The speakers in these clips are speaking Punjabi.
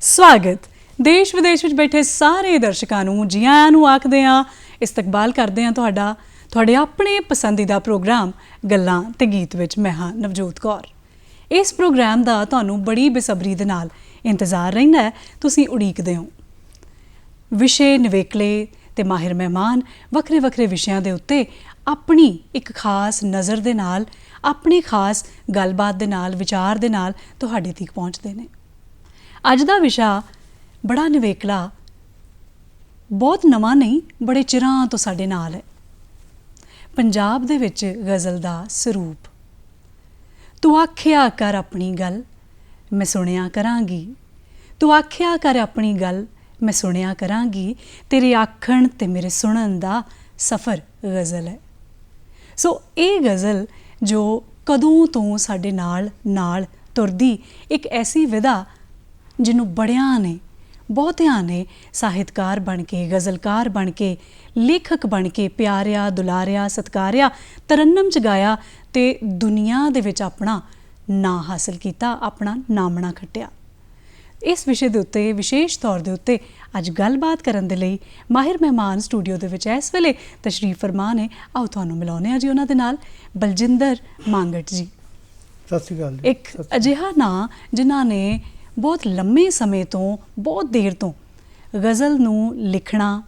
स्वागत देश विदेश में बैठे सारे दर्शकों ਨੂੰ ਜੀ ਆਇਆਂ ਨੂੰ ਆਖਦੇ ਹਾਂ। ਇਸਤਕਬਾਲ ਕਰਦੇ ਹਾਂ ਤੁਹਾਡੇ ਆਪਣੇ ਪਸੰਦੀਦਾ ਪ੍ਰੋਗਰਾਮ ਗੱਲਾਂ ਤੇ ਗੀਤ ਵਿੱਚ ਮੈਂ ਹਾਂ ਨਵਜੋਤ ਕੌਰ। ਇਸ ਪ੍ਰੋਗਰਾਮ ਦਾ ਤੁਹਾਨੂੰ ਬੜੀ ਬੇਸਬਰੀ ਦੇ ਨਾਲ ਇੰਤਜ਼ਾਰ ਰਹਿੰਦਾ ਹੈ। ਤੁਸੀਂ ਉਡੀਕਦੇ ਹੋ ਵਿਸ਼ੇ ਨਿਵੇਕਲੇ ਤੇ ਮਾਹਿਰ ਮਹਿਮਾਨ ਵੱਖਰੇ ਵੱਖਰੇ ਵਿਸ਼ਿਆਂ ਦੇ ਉੱਤੇ ਆਪਣੀ ਇੱਕ ਖਾਸ ਨਜ਼ਰ ਦੇ ਨਾਲ ਆਪਣੀ ਖਾਸ ਗੱਲਬਾਤ ਦੇ ਨਾਲ ਵਿਚਾਰ ਦੇ ਨਾਲ ਤੁਹਾਡੇ ਤੱਕ ਪਹੁੰਚਦੇ ਨੇ। ਅੱਜ ਦਾ ਵਿਸ਼ਾ ਬੜਾ ਨਿਵੇਕਲਾ ਬਹੁਤ ਨਵਾਂ ਨਹੀਂ ਬੜੇ ਚਿਰਾਂ ਤੋਂ ਸਾਡੇ ਨਾਲ ਹੈ। ਪੰਜਾਬ ਦੇ ਵਿੱਚ ਗਜ਼ਲ ਦਾ ਸਰੂਪ। ਤੂੰ ਆਖਿਆ ਕਰ ਆਪਣੀ ਗੱਲ ਮੈਂ ਸੁਣਿਆ ਕਰਾਂਗੀ, ਤੂੰ ਆਖਿਆ ਕਰ ਆਪਣੀ ਗੱਲ ਮੈਂ ਸੁਣਿਆ ਕਰਾਂਗੀ, ਤੇਰੇ ਆਖਣ ਤੇ ਮੇਰੇ ਸੁਣਨ ਦਾ ਸਫ਼ਰ ਗਜ਼ਲ ਹੈ। ਸੋ ਇਹ ਗਜ਼ਲ ਜੋ ਕਦੋਂ ਤੋਂ ਸਾਡੇ ਨਾਲ ਤੁਰਦੀ ਇੱਕ ਐਸੀ ਵਿਧਾ ਜਿਹਨੂੰ ਬੜਿਆਂ ਨੇ ਬਹੁਤਿਆਂ ਨੇ ਸਾਹਿਤਕਾਰ ਬਣ ਕੇ ਗਜ਼ਲਕਾਰ ਬਣ ਕੇ ਲੇਖਕ ਬਣ ਕੇ ਪਿਆਰਿਆ ਦੁਲਾਰਿਆ ਸਤਕਾਰਿਆ ਤਰੰਨਮ 'ਚ ਗਾਇਆ ਤੇ ਦੁਨੀਆ ਦੇ ਵਿੱਚ ਆਪਣਾ ਨਾਂ ਹਾਸਲ ਕੀਤਾ, ਆਪਣਾ ਨਾਮਣਾ ਖੱਟਿਆ। ਇਸ ਵਿਸ਼ੇ ਦੇ ਉੱਤੇ ਵਿਸ਼ੇਸ਼ ਤੌਰ ਦੇ ਉੱਤੇ ਅੱਜ ਗੱਲਬਾਤ ਕਰਨ ਦੇ ਲਈ ਮਾਹਿਰ ਮਹਿਮਾਨ ਸਟੂਡੀਓ ਦੇ ਵਿੱਚ ਇਸ ਵੇਲੇ ਤਸ਼ਰੀਫ ਫਰਮਾ ਨੇ। ਆਓ ਤੁਹਾਨੂੰ ਮਿਲਾਉਂਦੇ ਹਾਂ ਜੀ ਉਹਨਾਂ ਦੇ ਨਾਲ। ਬਲਜਿੰਦਰ ਮਾਂਗਟ ਜੀ, ਸਤਿ ਸ਼੍ਰੀ ਅਕਾਲ। ਇੱਕ ਅਜਿਹਾ ਨਾਂ ਜਿਨ੍ਹਾਂ ਨੇ ਬਹੁਤ ਲੰਮੇ ਸਮੇਂ ਤੋਂ ਬਹੁਤ ਦੇਰ ਤੋਂ ਗਜ਼ਲ ਨੂੰ ਲਿਖਣਾ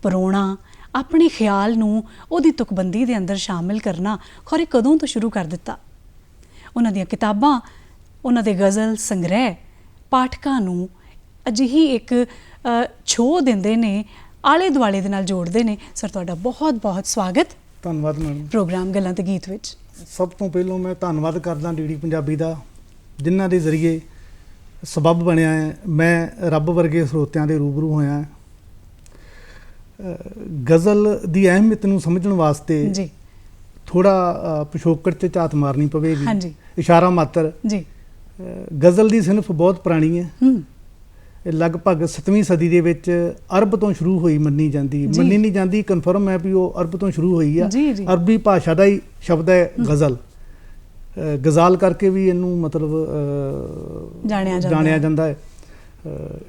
ਪਰੋਣਾ ਆਪਣੇ ਖਿਆਲ ਨੂੰ ਉਹਦੀ ਤੁਕਬੰਦੀ ਦੇ ਅੰਦਰ ਸ਼ਾਮਿਲ ਕਰਨਾ ਖੌਰੇ ਕਦੋਂ ਤੋਂ ਸ਼ੁਰੂ ਕਰ ਦਿੱਤਾ। ਉਹਨਾਂ ਦੀਆਂ ਕਿਤਾਬਾਂ ਉਹਨਾਂ ਦੇ ਗਜ਼ਲ ਸੰਗ੍ਰਹਿ ਪਾਠਕਾਂ ਨੂੰ ਅਜਿਹੀ ਇੱਕ ਛੋਹ ਦਿੰਦੇ ਨੇ, ਆਲੇ ਦੁਆਲੇ ਦੇ ਨਾਲ ਜੋੜਦੇ ਨੇ। ਸਰ ਤੁਹਾਡਾ ਬਹੁਤ ਬਹੁਤ ਸਵਾਗਤ। ਧੰਨਵਾਦ ਮੈਡਮ। ਪ੍ਰੋਗਰਾਮ ਗੱਲਾਂ ਤੇ ਗੀਤ ਵਿੱਚ ਸਭ ਤੋਂ ਪਹਿਲਾਂ ਮੈਂ ਧੰਨਵਾਦ ਕਰਦਾ ਡੀਡੀ ਪੰਜਾਬੀ ਦਾ, ਜਿਨ੍ਹਾਂ ਦੇ ਜ਼ਰੀਏ ਸਬੱਬ ਬਣਿਆ ਹੈ ਮੈਂ ਰੱਬ ਵਰਗੇ ਸਰੋਤਿਆਂ ਦੇ ਰੂਬਰੂ ਹੋਇਆ। ਗਜ਼ਲ ਦੀ ਅਹਿਮੀਅਤ ਨੂੰ ਸਮਝਣ ਵਾਸਤੇ ਜੀ ਥੋੜਾ ਪਿਛੋਕੜ 'ਚ ਝਾਤ ਮਾਰਨੀ ਪਵੇਗੀ। ਹਾਂਜੀ, ਇਸ਼ਾਰਾ ਮਾਤਰ ਜੀ। ਗਜ਼ਲ ਦੀ ਸਿਨਫ ਬਹੁਤ ਪੁਰਾਣੀ ਹੈ। ਇਹ ਲਗਭਗ 7ਵੀਂ ਸਦੀ ਦੇ ਵਿੱਚ ਅਰਬ ਤੋਂ ਸ਼ੁਰੂ ਹੋਈ ਮੰਨੀ ਨਹੀਂ ਜਾਂਦੀ, ਕਨਫਰਮ ਹੈ ਵੀ ਉਹ ਅਰਬ ਤੋਂ ਸ਼ੁਰੂ ਹੋਈ ਆ। ਅਰਬੀ ਭਾਸ਼ਾ ਦਾ ਹੀ ਸ਼ਬਦ ਹੈ ਗਜ਼ਲ। ਗਜ਼ਾਲ ਕਰਕੇ ਵੀ ਇਹਨੂੰ ਮਤਲਬ ਜਾਣਿਆ ਜਾਂਦਾ ਹੈ।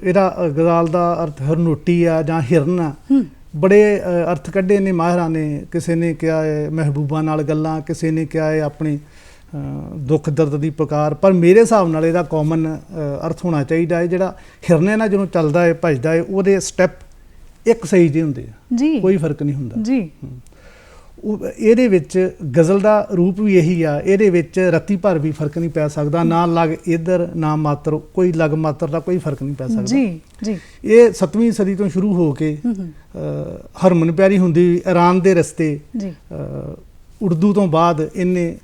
ਇਹਦਾ ਗਜ਼ਾਲ ਦਾ ਅਰਥ ਹਰਨੋਟੀ ਆ ਜਾਂ ਹਿਰਨ ਆ। ਬੜੇ ਅਰਥ ਕੱਢੇ ਨੇ ਮਾਹਿਰਾਂ ਨੇ। ਕਿਸੇ ਨੇ ਕਿਹਾ ਹੈ ਮਹਿਬੂਬਾਂ ਨਾਲ ਗੱਲਾਂ, ਕਿਸੇ ਨੇ ਕਿਹਾ ਹੈ ਆਪਣੇ ਦੁੱਖ ਦਰਦ ਦੀ ਪੁਕਾਰ। ਪਰ ਮੇਰੇ ਹਿਸਾਬ ਨਾਲ ਇਹਦਾ ਕਾਮਨ ਅਰਥ ਹੋਣਾ ਚਾਹੀਦਾ ਹੈ ਜਿਹੜਾ ਹਿਰਨੇ ਨਾਲ ਜਦੋਂ ਚੱਲਦਾ ਹੈ ਭੱਜਦਾ ਹੈ ਉਹਦੇ ਸਟੈਪ ਇੱਕ ਸਹੀ ਜਿਹੇ ਹੁੰਦੇ ਆ, ਕੋਈ ਫਰਕ ਨਹੀਂ ਹੁੰਦਾ ਜੀ। ਇਹਦੇ ਵਿੱਚ ਗਜ਼ਲ ਦਾ ਰੂਪ ਵੀ ਇਹੀ ਆ। ਇਹਦੇ ਵਿੱਚ ਰੱਤੀ ਭਰ ਵੀ ਫਰਕ ਨਹੀਂ ਪੈ ਸਕਦਾ, ਨਾ ਲਗ ਇੱਧਰ ਨਾ ਮਾਤਰ, ਕੋਈ ਲਗ ਮਾਤਰ ਦਾ ਕੋਈ ਫਰਕ ਨਹੀਂ ਪੈ ਸਕਦਾ ਜੀ। ਇਹ 7ਵੀਂ ਸਦੀ ਤੋਂ ਸ਼ੁਰੂ ਹੋ ਕੇ ਹਰਮਨ ਪਿਆਰੀ ਹੁੰਦੀ ਈਰਾਨ ਦੇ ਰਸਤੇ ਉਰਦੂ ਤੋਂ ਬਾਅਦ ਇਹਨੇ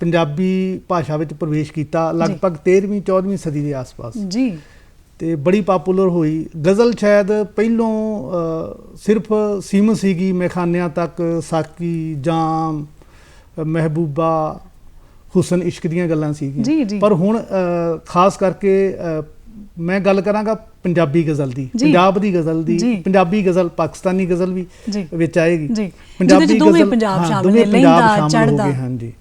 ਪੰਜਾਬੀ ਭਾਸ਼ਾ ਵਿੱਚ ਪ੍ਰਵੇਸ਼ ਕੀਤਾ ਲਗਭਗ 13ਵੀਂ 14ਵੀਂ ਸਦੀ ਦੇ ਆਸ-ਪਾਸ ਜੀ, ਤੇ ਬੜੀ ਪਾਪੂਲਰ ਹੋਈ। ਗਜ਼ਲ ਸ਼ਾਇਦ ਪਹਿਲੋਂ ਸਿਰਫ ਸੀਮਤ ਸੀਗੀ ਮੈਖਾਨਿਆਂ ਤੱਕ, ਸਾਕੀ ਜਾਮ ਮਹਿਬੂਬਾ ਹੁਸਨ ਇਸ਼ਕ ਦੀਆਂ ਗੱਲਾਂ ਸੀਗੀਆਂ। ਪਰ ਹੁਣ ਖਾਸ ਕਰਕੇ ਮੈਂ ਗੱਲ ਕਰਾਂਗਾ ਪੰਜਾਬੀ ਗਜ਼ਲ ਦੀ, ਪੰਜਾਬ ਦੀ ਗਜ਼ਲ ਦੀ। ਪੰਜਾਬੀ ਗਜ਼ਲ ਪਾਕਿਸਤਾਨੀ ਗਜ਼ਲ ਵੀ ਵਿੱਚ ਆਏਗੀ। ਪੰਜਾਬੀ ਗਜ਼ਲ ਪੰਜਾਬ ਸ਼ਾਮਲ ਹੋ ਗਏ। ਹਾਂਜੀ,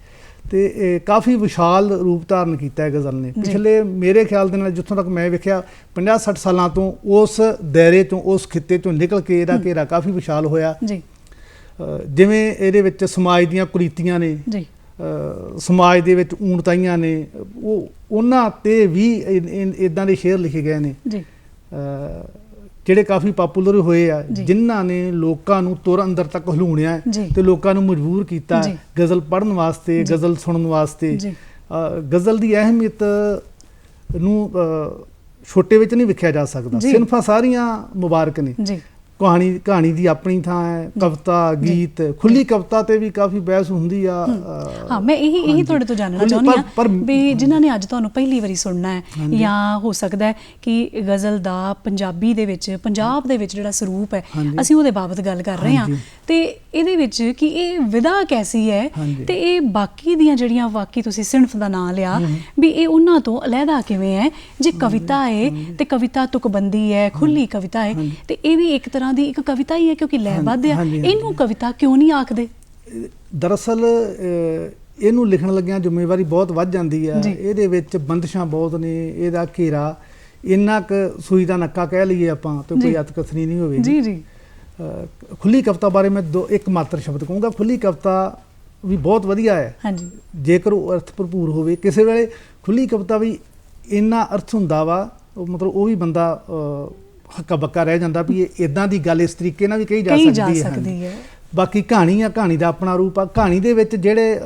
ਤੇ ਇਹ ਕਾਫੀ ਵਿਸ਼ਾਲ ਰੂਪ ਧਾਰਨ ਕੀਤਾ ਹੈ ਗਜ਼ਲ ਨੇ ਪਿਛਲੇ ਮੇਰੇ ਖਿਆਲ ਦੇ ਨਾਲ ਜਿੱਥੋਂ ਤੱਕ ਮੈਂ ਵੇਖਿਆ 50-60 ਸਾਲਾਂ ਤੋਂ ਉਸ ਦਾਇਰੇ ਤੋਂ ਉਸ ਖਿੱਤੇ ਚੋਂ ਨਿਕਲ ਕੇ ਇਹਦਾ ਘੇਰਾ ਕਾਫੀ ਵਿਸ਼ਾਲ ਹੋਇਆ। ਜਿਵੇਂ ਇਹਦੇ ਵਿੱਚ ਸਮਾਜ ਦੀਆਂ ਕੁਰੀਤੀਆਂ ਨੇ, ਸਮਾਜ ਦੇ ਵਿੱਚ ਊਣਤਾਈਆਂ ਨੇ, ਉਹਨਾਂ ਤੇ ਵੀ ਇੱਦਾਂ ਦੇ ਸ਼ੇਅਰ ਲਿਖੇ ਗਏ ਨੇ ਜਿਹੜੇ ਕਾਫੀ ਪਾਪੂਲਰ ਹੋਏ ਆ, ਜਿਨ੍ਹਾਂ ਨੇ ਲੋਕਾਂ ਨੂੰ ਤੁਰ ਅੰਦਰ ਤੱਕ ਹਲੂਣਿਆ ਤੇ ਲੋਕਾਂ ਨੂੰ ਮਜਬੂਰ ਕੀਤਾ ਗਜ਼ਲ ਪੜ੍ਹਨ ਵਾਸਤੇ, ਗਜ਼ਲ ਸੁਣਨ ਵਾਸਤੇ। ਗਜ਼ਲ ਦੀ ਅਹਿਮੀਅਤ ਨੂੰ ਛੋਟੇ ਵਿੱਚ ਨਹੀਂ ਵੇਖਿਆ ਜਾ ਸਕਦਾ। ਸਿਨਫਾਂ ਸਾਰੀਆਂ ਮੁਬਾਰਕ ਨੇ। ਕਹਾਣੀ ਦੀ ਆਪਣੀ ਥਾਂ ਹੈ, ਕਵਿਤਾ ਗੀਤ, ਖੁੱਲੀ ਕਵਿਤਾ ਤੇ ਵੀ ਕਾਫੀ ਬਹਿਸ ਹੁੰਦੀ ਆ। ਹਾਂ, ਮੈਂ ਇਹੀ ਤੁਹਾਡੇ ਤੋਂ ਜਾਣਨਾ ਚਾਹੁੰਦੀ ਹਾਂ ਵੀ ਜਿਨ੍ਹਾਂ ਨੇ ਅੱਜ ਤੁਹਾਨੂੰ ਪਹਿਲੀ ਵਾਰੀ ਸੁਣਨਾ ਹੈ ਜਾਂ ਹੋ ਸਕਦਾ ਹੈ ਕਿ ਗਜ਼ਲ ਦਾ ਪੰਜਾਬੀ ਦੇ ਵਿੱਚ ਪੰਜਾਬ ਦੇ ਵਿੱਚ ਜਿਹੜਾ ਸਰੂਪ ਹੈ ਅਸੀਂ ਉਹਦੇ ਬਾਬਤ ਗੱਲ ਕਰ ਰਹੇ ਹਾਂ ਤੇ ਇਹਦੇ ਵਿੱਚ ਕਿ ਇਹ ਵਿਧਾ ਕੈਸੀ ਹੈ ਤੇ ਇਹ ਬਾਕੀ ਦੀਆਂ ਜਿਹੜੀਆਂ ਬਾਕੀ ਤੁਸੀਂ ਸਿਨਫ ਦਾ ਨਾਂ ਲਿਆ ਵੀ ਇਹ ਉਹਨਾਂ ਤੋਂ ਅਲੱਗਾ ਕਿਵੇਂ ਹੈ। ਜੇ ਕਵਿਤਾ ਹੈ ਤੇ ਕਵਿਤਾ ਤੁਕਬੰਦੀ ਹੈ, ਖੁੱਲੀ ਕਵਿਤਾ ਹੈ ਤੇ ਇਹ ਵੀ ਇੱਕ ਤਰ੍ਹਾਂ ਦੀ ਇੱਕ ਕਵਿਤਾ ਹੀ ਹੈ ਕਿਉਂਕਿ ਲੈਅਬੱਧ ਹੈ। ਇਹਨੂੰ ਕਵਿਤਾ ਕਿਉਂ ਨਹੀਂ ਆਖਦੇ? ਦਰਅਸਲ ਇਹਨੂੰ ਲਿਖਣ ਲੱਗਿਆਂ ਜ਼ਿੰਮੇਵਾਰੀ ਬਹੁਤ ਵੱਧ ਜਾਂਦੀ ਹੈ। ਇਹਦੇ ਵਿੱਚ ਬੰਦਿਸ਼ਾਂ ਬਹੁਤ ਨੇ। ਇਹਦਾ ਘੇਰਾ ਇੰਨਾ ਕੁ ਸੂਈ ਦਾ ਨੱਕਾ ਕਹਿ ਲਈਏ ਆਪਾਂ ਤੇ ਕੋਈ ਅਤਕਥਨੀ ਨਹੀਂ ਹੋਵੇਗੀ। ਜੀ ਜੀ। ਖੁੱਲੀ ਕਵਿਤਾ ਬਾਰੇ ਮੈਂ ਇੱਕ ਮਾਤਰ ਸ਼ਬਦ ਕਹੂੰਗਾ। ਖੁੱਲੀ ਕਵਿਤਾ ਵੀ ਬਹੁਤ ਵਧੀਆ ਹੈ ਹਾਂਜੀ, ਜੇਕਰ ਉਹ ਅਰਥ ਭਰਪੂਰ ਹੋਵੇ। ਕਿਸੇ ਵੇਲੇ ਖੁੱਲੀ ਕਵਿਤਾ ਵੀ ਇੰਨਾ ਅਰਥ ਹੁੰਦਾ ਵਾ, ਮਤਲਬ ਉਹ ਵੀ ਬੰਦਾ ਹੱਕਾ ਬੱਕਾ ਰਹਿ ਜਾਂਦਾ ਵੀ ਇਹ ਇਦਾਂ ਦੀ ਗੱਲ ਇਸ ਤਰੀਕੇ ਨਾਲ ਵੀ ਕਹੀ ਜਾ ਸਕਦੀ ਹੈ। ਬਾਕੀ ਕਹਾਣੀ ਆ, ਕਹਾਣੀ ਦਾ ਆਪਣਾ ਰੂਪ ਆ। ਕਹਾਣੀ ਦੇ ਵਿੱਚ ਜਿਹੜੇ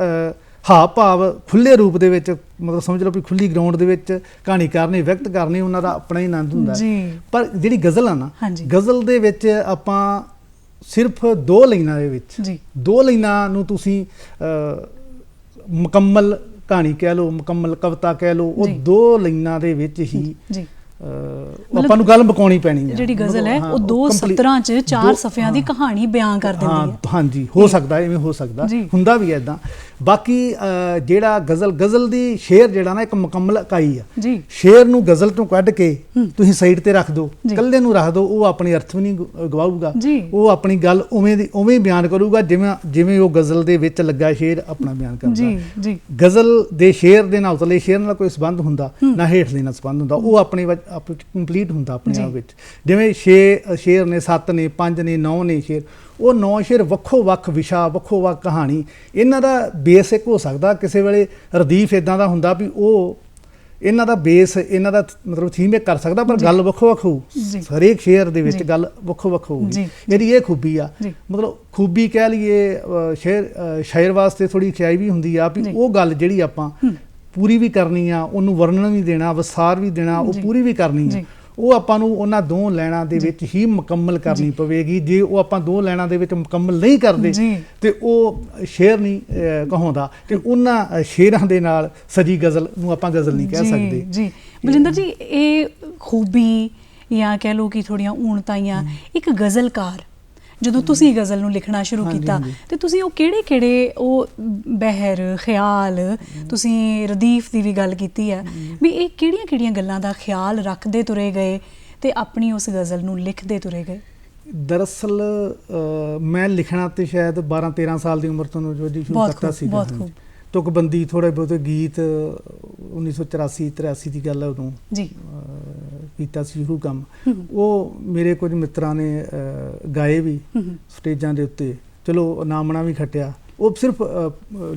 ਹਾਵ ਭਾਵ ਖੁੱਲੇ ਰੂਪ ਦੇ ਵਿੱਚ, ਮਤਲਬ ਸਮਝ ਲਓ ਵੀ ਖੁੱਲੀ ਗਰਾਊਂਡ ਦੇ ਵਿੱਚ ਕਹਾਣੀਕਾਰ ਨੇ ਵਿਅਕਤ ਕਰਨੀ, ਉਹਨਾਂ ਦਾ ਆਪਣਾ ਹੀ ਆਨੰਦ ਹੁੰਦਾ। ਪਰ ਜਿਹੜੀ ਗਜ਼ਲ ਆ ਨਾ, ਗਜ਼ਲ ਦੇ ਵਿੱਚ ਆਪਾਂ ਸਿਰਫ 2 ਲਾਈਨਾਂ ਦੇ ਵਿੱਚ 2 ਲਾਈਨਾਂ ਨੂੰ ਤੁਸੀਂ ਮੁਕੰਮਲ ਕਹਾਣੀ ਕਹਿ ਲਓ, ਮੁਕੰਮਲ ਕਵਿਤਾ ਕਹਿ ਲਓ, ਉਹ 2 ਲਾਈਨਾਂ ਦੇ ਵਿੱਚ ਹੀ ਆਪਾਂ ਨੂੰ ਗੱਲ ਮੁਕਾਉਣੀ ਪੈਣੀ ਹੈ। ਜਿਹੜੀ ਗਜ਼ਲ ਹੈ ਉਹ 2 ਸਤਰਾਂ 'ਚ 4 ਸਫ਼ਿਆਂ ਦੀ ਕਹਾਣੀ ਬਿਆਨ ਕਰ ਦਿੰਦੀ ਹੈ। ਹਾਂਜੀ, ਹੋ ਸਕਦਾ, ਇਵੇਂ ਹੋ ਸਕਦਾ, ਹੁੰਦਾ ਵੀ ਹੈ ਇਦਾਂ। ਬਾਕੀ ਜਿਹੜਾ ਗਜ਼ਲ ਦੀ ਸ਼ੇਰ ਜਿਹੜਾ ਨਾ ਇੱਕ ਮੁਕੰਮਲ ਇਕਾਈ ਆ। ਸ਼ੇਰ ਨੂੰ ਗਜ਼ਲ ਤੋਂ ਕੱਢ ਕੇ ਤੁਸੀਂ ਸਾਈਡ ਤੇ ਰੱਖ ਦਿਓ, ਇਕੱਲੇ ਨੂੰ ਰੱਖ ਦਿਓ, ਉਹ ਆਪਣੇ ਅਰਥ ਵੀ ਨਹੀਂ ਗਵਾਊਗਾ। ਉਹ ਆਪਣੀ ਗੱਲ ਉਵੇਂ ਦੀ ਉਵੇਂ ਬਿਆਨ ਕਰੂਗਾ ਜਿਵੇਂ ਉਹ ਗਜ਼ਲ ਦੇ ਵਿੱਚ ਲੱਗਾ ਸ਼ੇਰ ਆਪਣਾ ਬਿਆਨ ਕਰਦਾ। ਗਜ਼ਲ ਦੇ ਸ਼ੇਰ ਦੇ ਨਾਲ ਉਤਲੇ ਸ਼ੇਰ ਨਾਲ ਕੋਈ ਸੰਬੰਧ ਹੁੰਦਾ ਨਾ ਹੇਠਲੇ ਨਾਲ ਸੰਬੰਧ ਹੁੰਦਾ, ਉਹ ਆਪਣੇ ਕੰਪਲੀਟ ਹੁੰਦਾ ਆਪਣੇ ਆਪ ਵਿੱਚ। ਜਿਵੇਂ ਸ਼ੇਰ ਨੇ 7 ਨੇ, 5 ਨੇ, 9 ਨੇ ਸ਼ੇਰ, ਉਹ 9 ਸ਼ੇਰ ਵੱਖੋ ਵੱਖ ਵਿਸ਼ਾ, ਵੱਖੋ ਵੱਖ ਕਹਾਣੀ, ਇਹਨਾਂ ਦਾ ਬੇਸ ਇੱਕ ਹੋ ਸਕਦਾ। ਕਿਸੇ ਵੇਲੇ ਰਦੀਫ ਇਦਾਂ ਦਾ ਹੁੰਦਾ ਵੀ ਉਹ ਇਹਨਾਂ ਦਾ ਬੇਸ, ਇਹਨਾਂ ਦਾ ਮਤਲਬ ਥੀਮ ਇੱਕ ਕਰ ਸਕਦਾ, ਪਰ ਗੱਲ ਵੱਖੋ ਵੱਖ ਹੋਊ। ਹਰੇਕ ਸ਼ੇਰ ਦੇ ਵਿੱਚ ਗੱਲ ਵੱਖੋ ਵੱਖ ਹੋਊਗੀ। ਇਹਦੀ ਇਹ ਖੂਬੀ ਆ, ਮਤਲਬ ਖੂਬੀ ਕਹਿ ਲਈਏ। ਸ਼ਾਇਰ ਵਾਸਤੇ ਥੋੜੀ ਖਿਆਈ ਵੀ ਹੁੰਦੀ ਆ ਵੀ ਉਹ ਗੱਲ ਜਿਹੜੀ ਆਪਾਂ ਪੂਰੀ ਵੀ ਕਰਨੀ ਆ, ਉਹਨੂੰ ਵਰਣਨ ਵੀ ਦੇਣਾ, ਵਿਸਥਾਰ ਵੀ ਦੇਣਾ, ਉਹ ਪੂਰੀ ਵੀ ਕਰਨੀ ਆ। ਉਹ ਆਪਾਂ ਨੂੰ ਉਹਨਾਂ 2 ਲਾਈਨਾਂ ਦੇ ਵਿੱਚ ਹੀ ਮੁਕੰਮਲ ਕਰਨੀ ਪਵੇਗੀ। ਜੇ ਉਹ ਆਪਾਂ 2 ਲਾਈਨਾਂ ਦੇ ਵਿੱਚ ਮੁਕੰਮਲ ਨਹੀਂ ਕਰਦੇ ਤੇ ਉਹ ਸ਼ੇਰ ਨਹੀਂ ਕਹਾਉਂਦਾ, ਤੇ ਉਹਨਾਂ ਸ਼ੇਰਾਂ ਦੇ ਨਾਲ ਸਜੀ ਗਜ਼ਲ ਨੂੰ ਆਪਾਂ ਗਜ਼ਲ ਨਹੀਂ ਕਹਿ ਸਕਦੇ। ਜੀ ਬਲਜਿੰਦਰ ਜੀ, ਇਹ ਖੂਬੀ ਜਾਂ ਕਹਿ ਲਓ ਕਿ ਥੋੜੀਆਂ ਊਣਤਾਈਆਂ ਇੱਕ ਗਜ਼ਲਕਾਰ ਜਦੋਂ ਤੁਸੀਂ ਗਜ਼ਲ ਨੂੰ ਲਿਖਣਾ ਸ਼ੁਰੂ ਕੀਤਾ ਤੇ ਤੁਸੀਂ ਉਹ ਕਿਹੜੇ ਉਹ ਬਹਿਰ ਖਿਆਲ, ਤੁਸੀਂ ਰਦੀਫ ਦੀ ਵੀ ਗੱਲ ਕੀਤੀ ਹੈ ਵੀ ਇਹ ਕਿਹੜੀਆਂ ਗੱਲਾਂ ਦਾ ਖਿਆਲ ਰੱਖਦੇ ਤੁਰੇ ਗਏ ਤੇ ਆਪਣੀ ਉਸ ਗਜ਼ਲ ਨੂੰ ਲਿਖਦੇ ਤੁਰੇ ਗਏ? ਦਰਅਸਲ ਮੈਂ ਲਿਖਣਾ ਤੇ ਸ਼ਾਇਦ 12-13 ਸਾਲ ਦੀ ਉਮਰ ਤੋਂ ਜੋ ਸ਼ੁਰੂ ਕਰਤਾ ਸੀਗਾ। ਤੁਕਬੰਦੀ, ਥੋੜੇ ਬਹੁਤੇ ਗੀਤ 1984-83 ਦੀ ਗੱਲ ਹੈ, ਉਦੋਂ ਕੀਤਾ ਸੀ ਸ਼ੁਰੂ ਕੰਮ। ਉਹ ਮੇਰੇ ਕੁਝ ਮਿੱਤਰਾਂ ਨੇ ਗਾਏ ਵੀ ਸਟੇਜਾਂ ਦੇ ਉੱਤੇ, ਚਲੋ ਨਾਮਣਾ ਵੀ ਖੱਟਿਆ। ਉਹ ਸਿਰਫ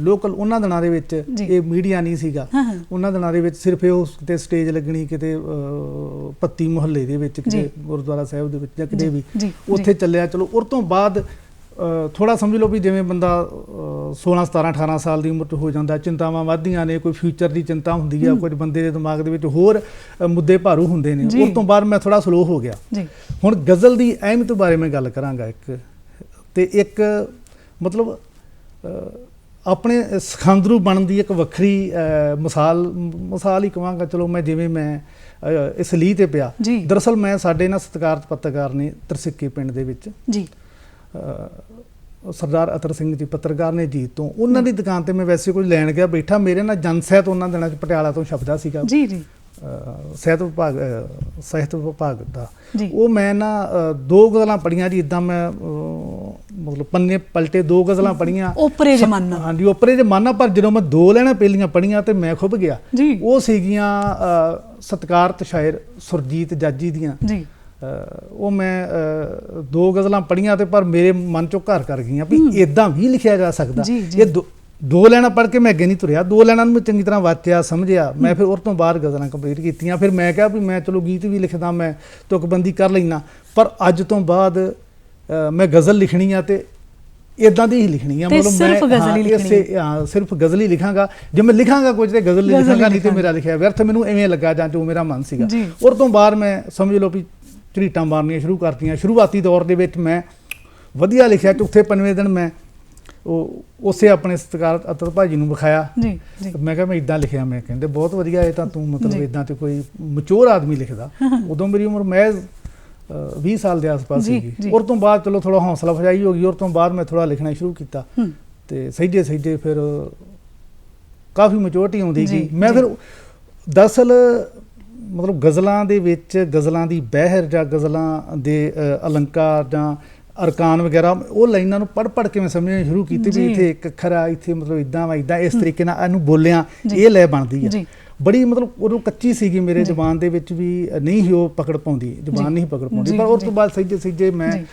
ਲੋਕਲ ਉਹਨਾਂ ਦਿਨਾਂ ਦੇ ਵਿੱਚ ਇਹ ਮੀਡੀਆ ਨਹੀਂ ਸੀਗਾ। ਉਹਨਾਂ ਦਿਨਾਂ ਦੇ ਵਿੱਚ ਸਿਰਫ ਇਹ ਕਿਤੇ ਸਟੇਜ ਲੱਗਣੀ, ਕਿਤੇ ਪੱਤੀ ਮੁਹੱਲੇ ਦੇ ਵਿੱਚ, ਕਿਤੇ ਗੁਰਦੁਆਰਾ ਸਾਹਿਬ ਦੇ ਵਿੱਚ, ਜਾਂ ਕਿਤੇ ਵੀ ਉੱਥੇ ਚੱਲਿਆ। ਚਲੋ ਉਹ ਤੋਂ ਬਾਅਦ ਥੋੜਾ ਸਮਝ ਲਓ ਵੀ ਜਿਵੇਂ ਬੰਦਾ 16, 17, 18 ਸਾਲ ਦੀ ਉਮਰ 'ਚ ਹੋ ਜਾਂਦਾ, ਚਿੰਤਾਵਾਂ ਵੱਧਦੀਆਂ ਨੇ, ਕੋਈ ਫਿਊਚਰ ਦੀ ਚਿੰਤਾ ਹੁੰਦੀ ਆ, ਕੁਝ ਬੰਦੇ ਦੇ ਦਿਮਾਗ ਦੇ ਵਿੱਚ ਹੋਰ ਮੁੱਦੇ ਭਾਰੂ ਹੁੰਦੇ ਨੇ। ਉਸ ਤੋਂ ਬਾਅਦ ਮੈਂ ਥੋੜਾ ਸਲੋ ਹੋ ਗਿਆ। ਹੁਣ ਗਜ਼ਲ ਦੀ ਅਹਿਮੀਅਤ ਬਾਰੇ ਮੈਂ ਗੱਲ ਕਰਾਂਗਾ ਇੱਕ ਮਤਲਬ ਆਪਣੇ ਸਖਾਂਦਰੂ ਬਣਨ ਦੀ ਇੱਕ ਵੱਖਰੀ ਮਿਸਾਲ ਹੀ ਕਹਾਂਗਾ। ਚਲੋ ਮੈਂ ਜਿਵੇਂ ਮੈਂ ਇਸ ਲਈ ਤੇ ਪਿਆ, ਦਰਅਸਲ ਮੈਂ ਸਾਡੇ ਨਾਲ ਸਤਿਕਾਰਤ ਪੱਤਰਕਾਰ ਨੇ ਤਰਸਿੱਕੇ ਪਿੰਡ ਦੇ ਵਿੱਚ, ਸਰਦਾਰ ਅਤਰ ਸਿੰਘ ਜੀ ਪੱਤਰਕਾਰ ਨੇ ਜੀਤ ਤੋਂ, ਉਹਨਾਂ ਦੀ ਦੁਕਾਨ ਤੇ ਮੈਂ ਵੈਸੇ ਕੁਝ ਲੈਣ ਗਿਆ, ਬੈਠਾ, ਮੇਰੇ ਨਾਲ ਜਨਸਹਿਤ ਉਹਨਾਂ ਦਿਨਾਂ 'ਚ ਪਟਿਆਲਾ ਤੋਂ ਛਪਦਾ ਸੀਗਾ, ਸਾਹਿਤ ਵਿਭਾਗ ਦਾ। ਉਹ ਮੈਂ ਨਾ 2 ਗਜ਼ਲਾਂ ਪੜ੍ਹੀਆਂ ਜੀ, ਇੱਦਾਂ ਮੈਂ ਮਤਲਬ ਪੰਨੇ ਪਲਟੇ, 2 ਗਜ਼ਲਾਂ ਪੜ੍ਹੀਆਂ, ਓਪਰੇ ਜ਼ਮਾਨਾ। ਹਾਂਜੀ, ਓਪਰੇ ਜ਼ਮਾਨਾ। ਪਰ ਜਦੋਂ ਮੈਂ 2 ਲਾਈਨਾਂ ਪਹਿਲੀਆਂ ਪੜ੍ਹੀਆਂ ਤੇ ਮੈਂ ਖੁੱਭ ਗਿਆ। ਉਹ ਸੀਗੀਆਂ ਸਤਿਕਾਰਤ ਸ਼ਾਇਰ ਸੁਰਜੀਤ ਜਾਜੀ ਦੀਆਂ। ਉਹ ਮੈਂ 2 ਗਜ਼ਲਾਂ ਪੜ੍ਹੀਆਂ ਤੇ ਪਰ ਮੇਰੇ ਮਨ 'ਚੋਂ ਘਰ ਕਰ ਗਈਆਂ ਵੀ ਇੱਦਾਂ ਵੀ ਲਿਖਿਆ ਜਾ ਸਕਦਾ। ਇਹ 2 ਲਾਈਨਾਂ ਪੜ੍ਹ ਕੇ ਮੈਂ ਅੱਗੇ ਨਹੀਂ ਤੁਰਿਆ, 2 ਲਾਈਨਾਂ ਨੂੰ ਮੈਂ ਚੰਗੀ ਤਰ੍ਹਾਂ ਵਾਚਿਆ, ਸਮਝਿਆ। ਮੈਂ ਫਿਰ ਉਸ ਤੋਂ ਬਾਅਦ ਗਜ਼ਲਾਂ ਕੰਪਲੀਟ ਕੀਤੀਆਂ। ਫਿਰ ਮੈਂ ਕਿਹਾ ਵੀ ਮੈਂ ਚਲੋ ਗੀਤ ਵੀ ਲਿਖਦਾ, ਮੈਂ ਤੁਕਬੰਦੀ ਕਰ ਲੈਂਦਾ, ਪਰ ਅੱਜ ਤੋਂ ਬਾਅਦ ਮੈਂ ਗਜ਼ਲ ਲਿਖਣੀ ਆ ਤੇ ਇਦਾਂ ਦੀ ਹੀ ਲਿਖਣੀ ਆ। ਮਤਲਬ ਮੈਂ ਸਿਰਫ ਗਜ਼ਲ ਹੀ ਲਿਖਾਂਗਾ। ਜੇ ਮੈਂ ਲਿਖਾਂਗਾ ਕੁਝ ਤੇ ਗਜ਼ਲ ਲਿਖਾਂਗਾ, ਨਹੀਂ ਤੇ ਮੇਰਾ ਲਿਖਿਆ ਵਿਅਰਥ, ਮੈਨੂੰ ਇਵੇਂ ਲੱਗਾ ਜਾਂ ਜੋ ਮੇਰਾ ਮਨ ਸੀਗਾ। ਉਸ ਤੋਂ ਬਾਅਦ ਮੈਂ ਸਮਝ ਲਓ ਵੀ ਝਰੀਟਾਂ ਮਾਰਨੀਆਂ ਸ਼ੁਰੂ ਕਰਤੀਆਂ। ਸ਼ੁਰੂਆਤੀ ਦੌਰ ਦੇ ਵਿੱਚ ਮੈਂ ਵਧੀਆ ਲਿਖਿਆ। ਚੌਥੇ 5ਵੇਂ ਦਿਨ ਮੈਂ ਉਸੇ ਆਪਣੇ ਸਤਿਕਾਰਤ ਅਤਰ ਭਾਜੀ ਨੂੰ ਵਿਖਾਇਆ। ਮੈਂ ਕਿਹਾ ਮੈਂ ਇੱਦਾਂ ਲਿਖਿਆ। ਮੈਂ ਕਹਿੰਦੇ ਬਹੁਤ ਵਧੀਆ, ਇਹ ਤਾਂ ਤੂੰ ਮਤਲਬ ਇੱਦਾਂ ਤੇ ਕੋਈ ਮਚੋਰ ਆਦਮੀ ਲਿਖਦਾ। ਉਦੋਂ ਮੇਰੀ ਉਮਰ ਮਹਿਜ਼ 20 ਸਾਲ ਦੇ ਆਸ-ਪਾਸ ਸੀਗੀ। ਉਸ ਤੋਂ ਬਾਅਦ ਚਲੋ ਥੋੜਾ ਹੌਸਲਾ ਅਫਜ਼ਾਈ ਹੋ ਗਈ। ਉਸ ਤੋਂ ਬਾਅਦ ਮੈਂ ਥੋੜਾ ਲਿਖਣਾ ਸ਼ੁਰੂ ਕੀਤਾ ਤੇ ਸਹਿਜੇ ਫਿਰ ਕਾਫੀ ਮੈਚੋਰਟੀ ਆਉਂਦੀ ਗਈ। ਮੈਂ ਫਿਰ ਦਰਅਸਲ ਮਤਲਬ ਗਜ਼ਲਾਂ ਦੇ ਵਿੱਚ ਗਜ਼ਲਾਂ ਦੀ ਬਹਿਰ ਜਾਂ ਗਜ਼ਲਾਂ ਦੇ ਅਲੰਕਾਰ ਜਾਂ ਅਰਕਾਨ ਵਗੈਰਾ, ਉਹ ਲਾਈਨਾਂ ਨੂੰ ਪੜ੍ਹ ਕੇ ਮੈਂ ਸਮਝਣਾ ਸ਼ੁਰੂ ਕੀਤੀ ਵੀ ਇੱਥੇ ਇੱਕ ਅੱਖਰ ਆ, ਇੱਥੇ ਮਤਲਬ ਇੱਦਾਂ ਵਾ, ਇੱਦਾਂ ਇਸ ਤਰੀਕੇ ਨਾਲ ਇਹਨੂੰ ਬੋਲਿਆ ਇਹ ਲੈ ਬਣਦੀ ਆ। ਬੜੀ ਮਤਲਬ ਉਦੋਂ ਕੱਚੀ ਸੀਗੀ ਮੇਰੇ ਜੀ। ਜ਼ੁਬਾਨ ਦੇ ਵਿੱਚ ਵੀ ਨਹੀਂ ਸੀ ਉਹ ਪਕੜ ਪਾਉਂਦੀ, ਜ਼ੁਬਾਨ ਨਹੀਂ ਸੀ ਪਕੜ ਪਾਉਂਦੀ। ਜੀ, ਪਰ ਉਸ ਜੀ। ਤੋਂ ਬਾਅਦ ਸਹਿਜੇ ਸਹਿਜੇ ਮੈਂ ਜੀ।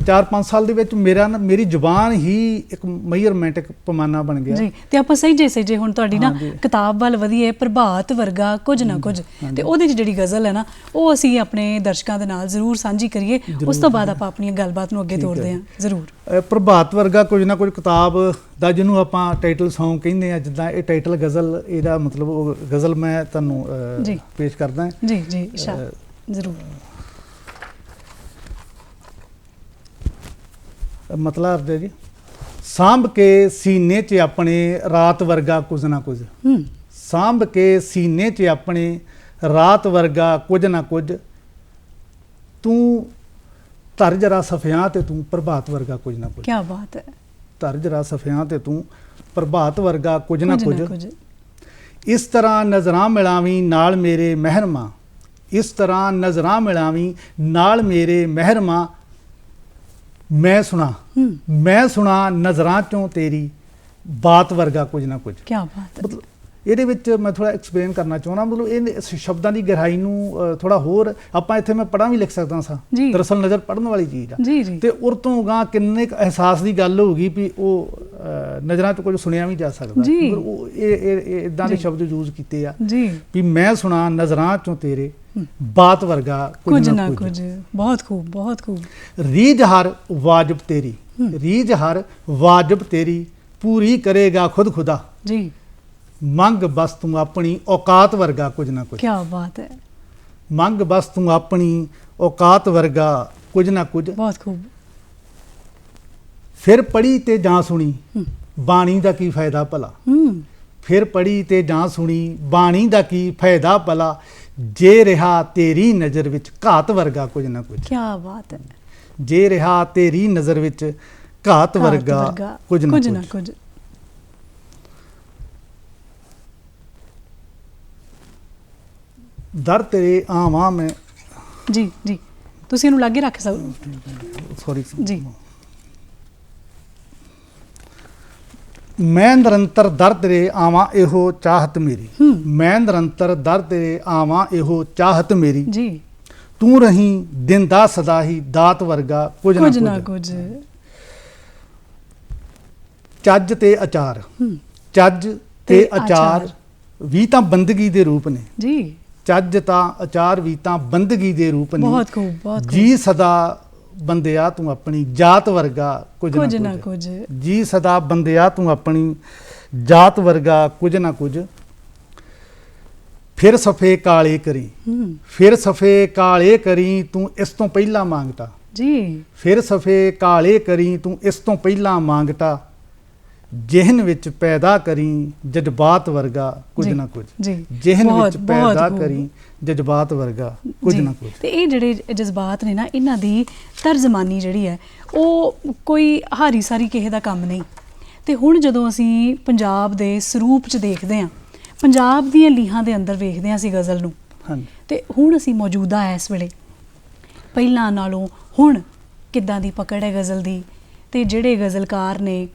4-5 ਸਾਲ ਦੇ ਵਿੱਚ ਮੇਰੀ ਜ਼ੁਬਾਨ ਹੀ ਇੱਕ ਮੇਜਰਮੈਂਟ, ਇੱਕ ਪੈਮਾਨਾ ਬਣ ਗਿਆ। ਜੀ, ਤੇ ਆਪਾਂ ਸਹਿਜੇ ਹੁਣ ਤੁਹਾਡੀ ਨਾ ਹਾਂਜੀ। ਕਿਤਾਬ ਵੱਲ ਵਧੀਏ, ਪ੍ਰਭਾਤ ਵਰਗਾ ਕੁਝ ਨਾ ਕੁਝ, ਤੇ ਉਹਦੇ 'ਚ ਜਿਹੜੀ ਗਜ਼ਲ ਹੈ ਨਾ ਉਹ ਅਸੀਂ ਆਪਣੇ ਦਰਸ਼ਕਾਂ ਦੇ ਨਾਲ ਜ਼ਰੂਰ ਸਾਂਝੀ ਕਰੀਏ। ਉਸ ਤੋਂ ਬਾਅਦ ਆਪਾਂ ਆਪਣੀ ਗੱਲਬਾਤ ਨੂੰ ਅੱਗੇ ਠੀਕ ਹੈ ਤੋਰਦੇ ਹਾਂ ਜ਼ਰੂਰ। ਪ੍ਰਭਾਤ ਵਰਗਾ ਕੁਝ ਨਾ ਕੁਝ ਕਿਤਾਬ ਦਾ ਜਿਹਨੂੰ ਆਪਾਂ ਟਾਈਟਲ Song ਕਹਿੰਦੇ ਆ, ਜਿੱਦਾਂ ਇਹ ਟਾਈਟਲ ਗਜ਼ਲ, ਇਹਦਾ ਮਤਲਬ ਉਹ ਗਜ਼ਲ ਮੈਂ ਤੁਹਾਨੂੰ ਜੀ। ਪੇਸ਼ ਕਰਦਾ। ਜੀ ਜੀ ਸ਼ਾਹ ਜ਼ਰੂਰ। ਮਤਲਬ ਹੈ ਜੀ, ਸਾਂਭ ਕੇ ਸੀਨੇ 'ਚ ਆਪਣੇ ਰਾਤ ਵਰਗਾ ਕੁਝ ਨਾ ਕੁਝ, ਸਾਂਭ ਕੇ ਸੀਨੇ 'ਚ ਆਪਣੇ ਰਾਤ ਵਰਗਾ ਕੁਝ ਨਾ ਕੁਝ, ਤੂੰ ਧਰ ਜਰਾ ਸਫਿਆਂ ਤੇ ਤੂੰ ਪ੍ਰਭਾਤ ਵਰਗਾ ਕੁਝ ਨਾ ਕੁਝ। ਕੀ ਬਾਤ ਹੈ। ਧਰ ਜਰਾ ਸਫਿਆਂ ਤੇ ਤੂੰ ਪ੍ਰਭਾਤ ਵਰਗਾ ਕੁਝ ਨਾ ਕੁਝ, ਇਸ ਤਰ੍ਹਾਂ ਨਜ਼ਰਾਂ ਮਿਲਾਵੀਂ ਨਾਲ ਮੇਰੇ ਮਹਿਰਮਾ, ਇਸ ਤਰ੍ਹਾਂ ਨਜ਼ਰਾਂ ਮਿਲਾਵੀਂ ਨਾਲ ਮੇਰੇ ਮਹਿਰਮਾ, ਮੈਂ ਸੁਣਾ ਨਜ਼ਰਾਂ ਚੋਂ ਤੇਰੀ ਬਾਤ ਵਰਗਾ ਕੁਝ ਨਾ ਕੁਝ। ਕੀ ਬਾਤ ਹੈ। ਮਤਲਬ ਇਹਦੇ ਵਿੱਚ ਮੈਂ ਥੋੜਾ ਐਕਸਪਲੇਨ ਕਰਨਾ ਚਾਹੁੰਦਾ, ਮਤਲਬ ਇਹ ਸ਼ਬਦਾਂ ਦੀ ਗਹਿਰਾਈ ਨੂੰ ਥੋੜਾ ਹੋਰ ਆਪਾਂ ਇੱਥੇ ਮੈਂ ਪੜ੍ਹਾਂ ਵੀ ਲਿਖ ਸਕਦਾ ਸਾਂ। ਦਰਅਸਲ ਨਜ਼ਰ ਪੜ੍ਹਨ ਵਾਲੀ ਚੀਜ਼ ਆ ਜੀ। ਤੇ ਉਰ ਤੋਂ ਗਾਂ ਕਿੰਨੇ ਕੁ ਅਹਿਸਾਸ ਦੀ ਗੱਲ ਹੋਊਗੀ ਵੀ ਉਹ ਨਜ਼ਰਾਂ ਤੋਂ ਕੁਝ ਸੁਣਿਆ ਵੀ ਜਾ ਸਕਦਾ। ਉਹ ਇਹ ਇਦਾਂ ਦੇ ਸ਼ਬਦ ਯੂਜ਼ ਕੀਤੇ ਆ ਵੀ ਮੈਂ ਸੁਣਾ ਨਜ਼ਰਾਂ ਚੋਂ ਤੇਰੇ ਬਾਤ ਵਰਗਾ ਕੁਝ ਨਾ ਕੁਝ। ਬਹੁਤ ਖੂਬ, ਬਹੁਤ ਖੂਬ। ਰੀਝ ਹਰ ਵਾਜਬ ਤੇਰੀ, ਰੀਝ ਹਰ ਵਾਜਬ ਤੇਰੀ, ਪੂਰੀ ਕਰੇਗਾ ਖੁਦ ਖੁਦਾ ਜੀ। ਮੰਗ ਬਸ ਤੂੰ ਆਪਣੀ ਔਕਾਤ ਵਰਗਾ ਕੁਝ ਨਾ ਕੁਝ। ਕੀ ਬਾਤ ਹੈ। ਮੰਗ ਬਸ ਤੂੰ ਆਪਣੀ ਔਕਾਤ ਵਰਗਾ ਕੁਝ ਨਾ ਕੁਝ। ਬਹੁਤ ਖੂਬ। ਫਿਰ ਪੜ੍ਹੀ ਤੇ ਜਾਂ ਸੁਣੀ ਬਾਣੀ ਦਾ ਕੀ ਫਾਇਦਾ ਭਲਾ, ਫਿਰ ਪੜ੍ਹੀ ਤੇ ਜਾਂ ਸੁਣੀ ਬਾਣੀ ਦਾ ਕੀ ਫਾਇਦਾ ਭਲਾ, ਜੇ ਰਿਹਾ ਤੇਰੀ ਨਜ਼ਰ ਵਿੱਚ ਘਾਤ ਵਰਗਾ ਕੁਝ ਨਾ ਕੁਝ। ਕੀ ਬਾਤ ਹੈ। ਜੇ ਰਿਹਾ ਤੇਰੀ ਨਜ਼ਰ ਵਿੱਚ ਘਾਤ ਵਰਗਾ ਕੁਝ ਨਾ ਕੁਝ। ਦਰ ਤੇਰੇ ਆਵਾਂ ਮੈਂ, ਜੀ ਜੀ ਤੁਸੀਂ ਇਹਨੂੰ ਲਾਗੇ ਰੱਖ ਸਕਦੇ, ਸੌਰੀ ਜੀ। ਮੈਂ ਨਿਰੰਤਰ ਦਰ ਤੇਰੇ ਆਵਾਂ ਇਹੋ ਚਾਹਤ ਮੇਰੀ, ਮੈਂ ਨਿਰੰਤਰ ਦਰ ਤੇਰੇ ਆਵਾਂ ਇਹੋ ਚਾਹਤ ਮੇਰੀ ਜੀ। ਤੂੰ ਰਹੀ ਦਿਨ ਦਾ ਸਦਾ ਹੀ ਦਾਤ ਵਰਗਾ ਕੁਝ ਨਾ ਕੁਝ। ਚੱਜ ਤੇ ਅਚਾਰ, ਚੱਜ ਤੇ ਅਚਾਰ ਵੀ ਤਾਂ ਬੰਦਗੀ ਦੇ ਰੂਪ ਨੇ ਜੀ। ਚੱਜ ਤਾਂ ਅਚਾਰ ਵੀ ਤਾਂ ਬੰਦਗੀ ਦੇ ਰੂਪ ਨੇ। ਬਹੁਤ ਖੂਬ, ਬਹੁਤ ਖੂਬ। ਜੀ ਸਦਾ ਬੰਦਿਆ ਤੂੰ ਆਪਣੀ ਜਾਤ ਵਰਗਾ ਕੁਝ ਨਾ ਕੁਝ। ਜੀ ਸਦਾ ਬੰਦਿਆ ਤੂੰ ਆਪਣੀ ਜਾਤ ਵਰਗਾ ਕੁਝ ਨਾ ਕੁਝ। ਫਿਰ ਸਫੇ ਕਾਲੇ ਕਰੀ, ਫਿਰ ਸਫੇ ਕਾਲੇ ਕਰੀ ਤੂੰ ਇਸ ਤੋਂ ਪਹਿਲਾਂ ਮੰਗਤਾ ਜੀ। ਫਿਰ ਸਫੇ ਕਾਲੇ ਕਰੀ ਤੂੰ ਇਸ ਤੋਂ ਪਹਿਲਾਂ ਮੰਗਤਾ, ਜਿਹਨ ਵਿੱਚ ਪੈਦਾ ਕਰੀ ਜਜ਼ਬਾਤ ਵਰਗਾ ਕੁਝ ਨਾ ਕੁਝ। ਜਿਹਨ ਵਿੱਚ ਪੈਦਾ ਕਰੀ ਜਜ਼ਬਾਤ ਵਰਗਾ ਕੁਝ ਨਾ ਕੁਝ। ਤੇ ਇਹ ਜਿਹੜੇ ਜਜ਼ਬਾਤ ਨੇ ਨਾ, ਇਹਨਾਂ ਦੀ ਤਰਜਮਾਨੀ ਜਿਹੜੀ ਹੈ ਉਹ ਕੋਈ ਹਾਰੀ ਸਾਰੀ ਕਿਸੇ ਦਾ ਕੰਮ ਨਹੀਂ। ਤੇ ਹੁਣ ਜਦੋਂ ਅਸੀਂ ਪੰਜਾਬ ਦੇ ਸਰੂਪ 'ਚ ਦੇਖਦੇ ਹਾਂ, ਪੰਜਾਬ ਦੀਆਂ ਲੀਹਾਂ ਦੇ ਅੰਦਰ ਵੇਖਦੇ ਹਾਂ ਅਸੀਂ ਗਜ਼ਲ ਨੂੰ, ਤੇ ਹੁਣ ਅਸੀਂ ਮੌਜੂਦਾ ਇਸ ਵੇਲੇ ਪਹਿਲਾਂ ਨਾਲੋਂ ਹੁਣ ਕਿੱਦਾਂ ਦੀ ਪਕੜ ਹੈ ਗਜ਼ਲ ਦੀ, ਤੇ ਜਿਹੜੇ ਗਜ਼ਲਕਾਰ ਨੇ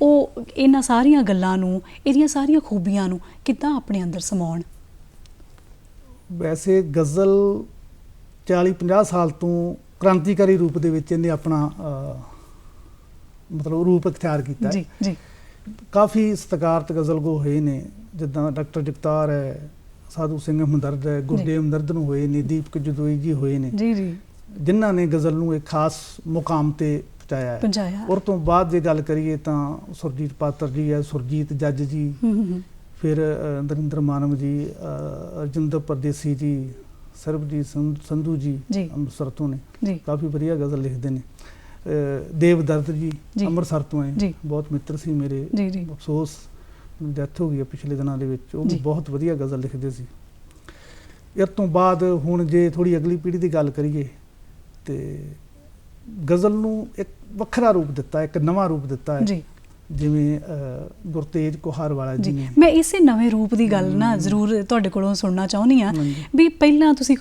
ਉਹ ਇਹਨਾਂ ਸਾਰੀਆਂ ਗੱਲਾਂ ਨੂੰ, ਇਹਦੀਆਂ ਸਾਰੀਆਂ ਖੂਬੀਆਂ ਨੂੰ ਕਿੱਦਾਂ ਆਪਣੇ ਅੰਦਰ ਸਮਾਉਣ। ਵੈਸੇ ਗਜ਼ਲ 40-50 ਸਾਲ ਤੋਂ ਕ੍ਰਾਂਤੀਕਾਰੀ ਰੂਪ ਦੇ ਵਿੱਚ ਇਹਨੇ ਆਪਣਾ ਮਤਲਬ ਰੂਪ ਅਖਤਿਆਰ ਕੀਤਾ ਜੀ ਜੀ। ਕਾਫੀ ਸਤਿਕਾਰਤ ਗਜ਼ਲਗੋ ਹੋਏ ਨੇ, ਜਿੱਦਾਂ ਡਾਕਟਰ ਜਗਤਾਰ ਹੈ, ਸਾਧੂ ਸਿੰਘ ਹਮਦਰਦ ਹੈ, ਗੁਰਦੇਵ ਹਮਦਰਦ ਨੂੰ ਹੋਏ ਨੇ, ਦੀਪਕ ਜਦੋਈ ਜੀ ਹੋਏ ਨੇ ਜੀ ਜੀ, ਜਿਨ੍ਹਾਂ ਨੇ ਗਜ਼ਲ ਨੂੰ ਇੱਕ ਖਾਸ ਮੁਕਾਮ ਤੇ ਪਹੁੰਚਾਇਆ। ਔਰ ਤੋਂ ਬਾਅਦ ਜੇ ਗੱਲ ਕਰੀਏ ਤਾਂ ਸੁਰਜੀਤ ਪਾਤਰ ਜੀ ਹੈ, ਸੁਰਜੀਤ ਜੱਜ ਜੀ, ਫਿਰ ਨਰਿੰਦਰ ਮਾਨਵ ਜੀ, ਰਜਿੰਦਰ ਪਰਦੇਸੀ ਜੀ, ਸਰਬਜੀਤ ਸੰਧੂ ਜੀ ਅੰਮ੍ਰਿਤਸਰ ਤੋਂ ਨੇ, ਕਾਫੀ ਵਧੀਆ ਗਜ਼ਲ ਲਿਖਦੇ ਨੇ। ਦੇਵ ਦਰਦ ਜੀ ਅੰਮ੍ਰਿਤਸਰ ਤੋਂ ਹੈ, ਬਹੁਤ ਮਿੱਤਰ ਸੀ ਮੇਰੇ, ਅਫਸੋਸ ਡੈਥ ਹੋ ਗਈ ਹੈ ਪਿਛਲੇ ਦਿਨਾਂ ਦੇ ਵਿੱਚ। ਉਹ ਵੀ ਬਹੁਤ ਵਧੀਆ ਗਜ਼ਲ ਲਿਖਦੇ ਸੀ। ਇਸ ਤੋਂ ਬਾਅਦ ਹੁਣ ਜੇ ਥੋੜੀ ਅਗਲੀ ਪੀੜ੍ਹੀ ਦੀ ਗੱਲ ਕਰੀਏ ਤੇ ਗਜ਼ਲ ਨੂੰ ਇੱਕ ਵੱਖਰਾ ਰੂਪ ਦਿੱਤਾ, ਇੱਕ ਨਵਾਂ ਰੂਪ ਦਿੱਤਾ ਹੈ, ਜਿਵੇਂ ਗੁਰਤੇਜ ਕੁਹਾਰਵਾਲਾ ਜੀ ਨੇ। ਮੈਂ ਇਸੇ ਨਵੇਂ ਰੂਪ ਦੀ ਗੱਲ ਨਾ ਜ਼ਰੂਰ ਤੁਹਾਡੇ ਕੋਲੋਂ ਸੁਣਨਾ ਚਾਹੁੰਦੀ ਹਾਂ ਵੀ ਪਹਿਲਾਂ ਤੁਸੀਂ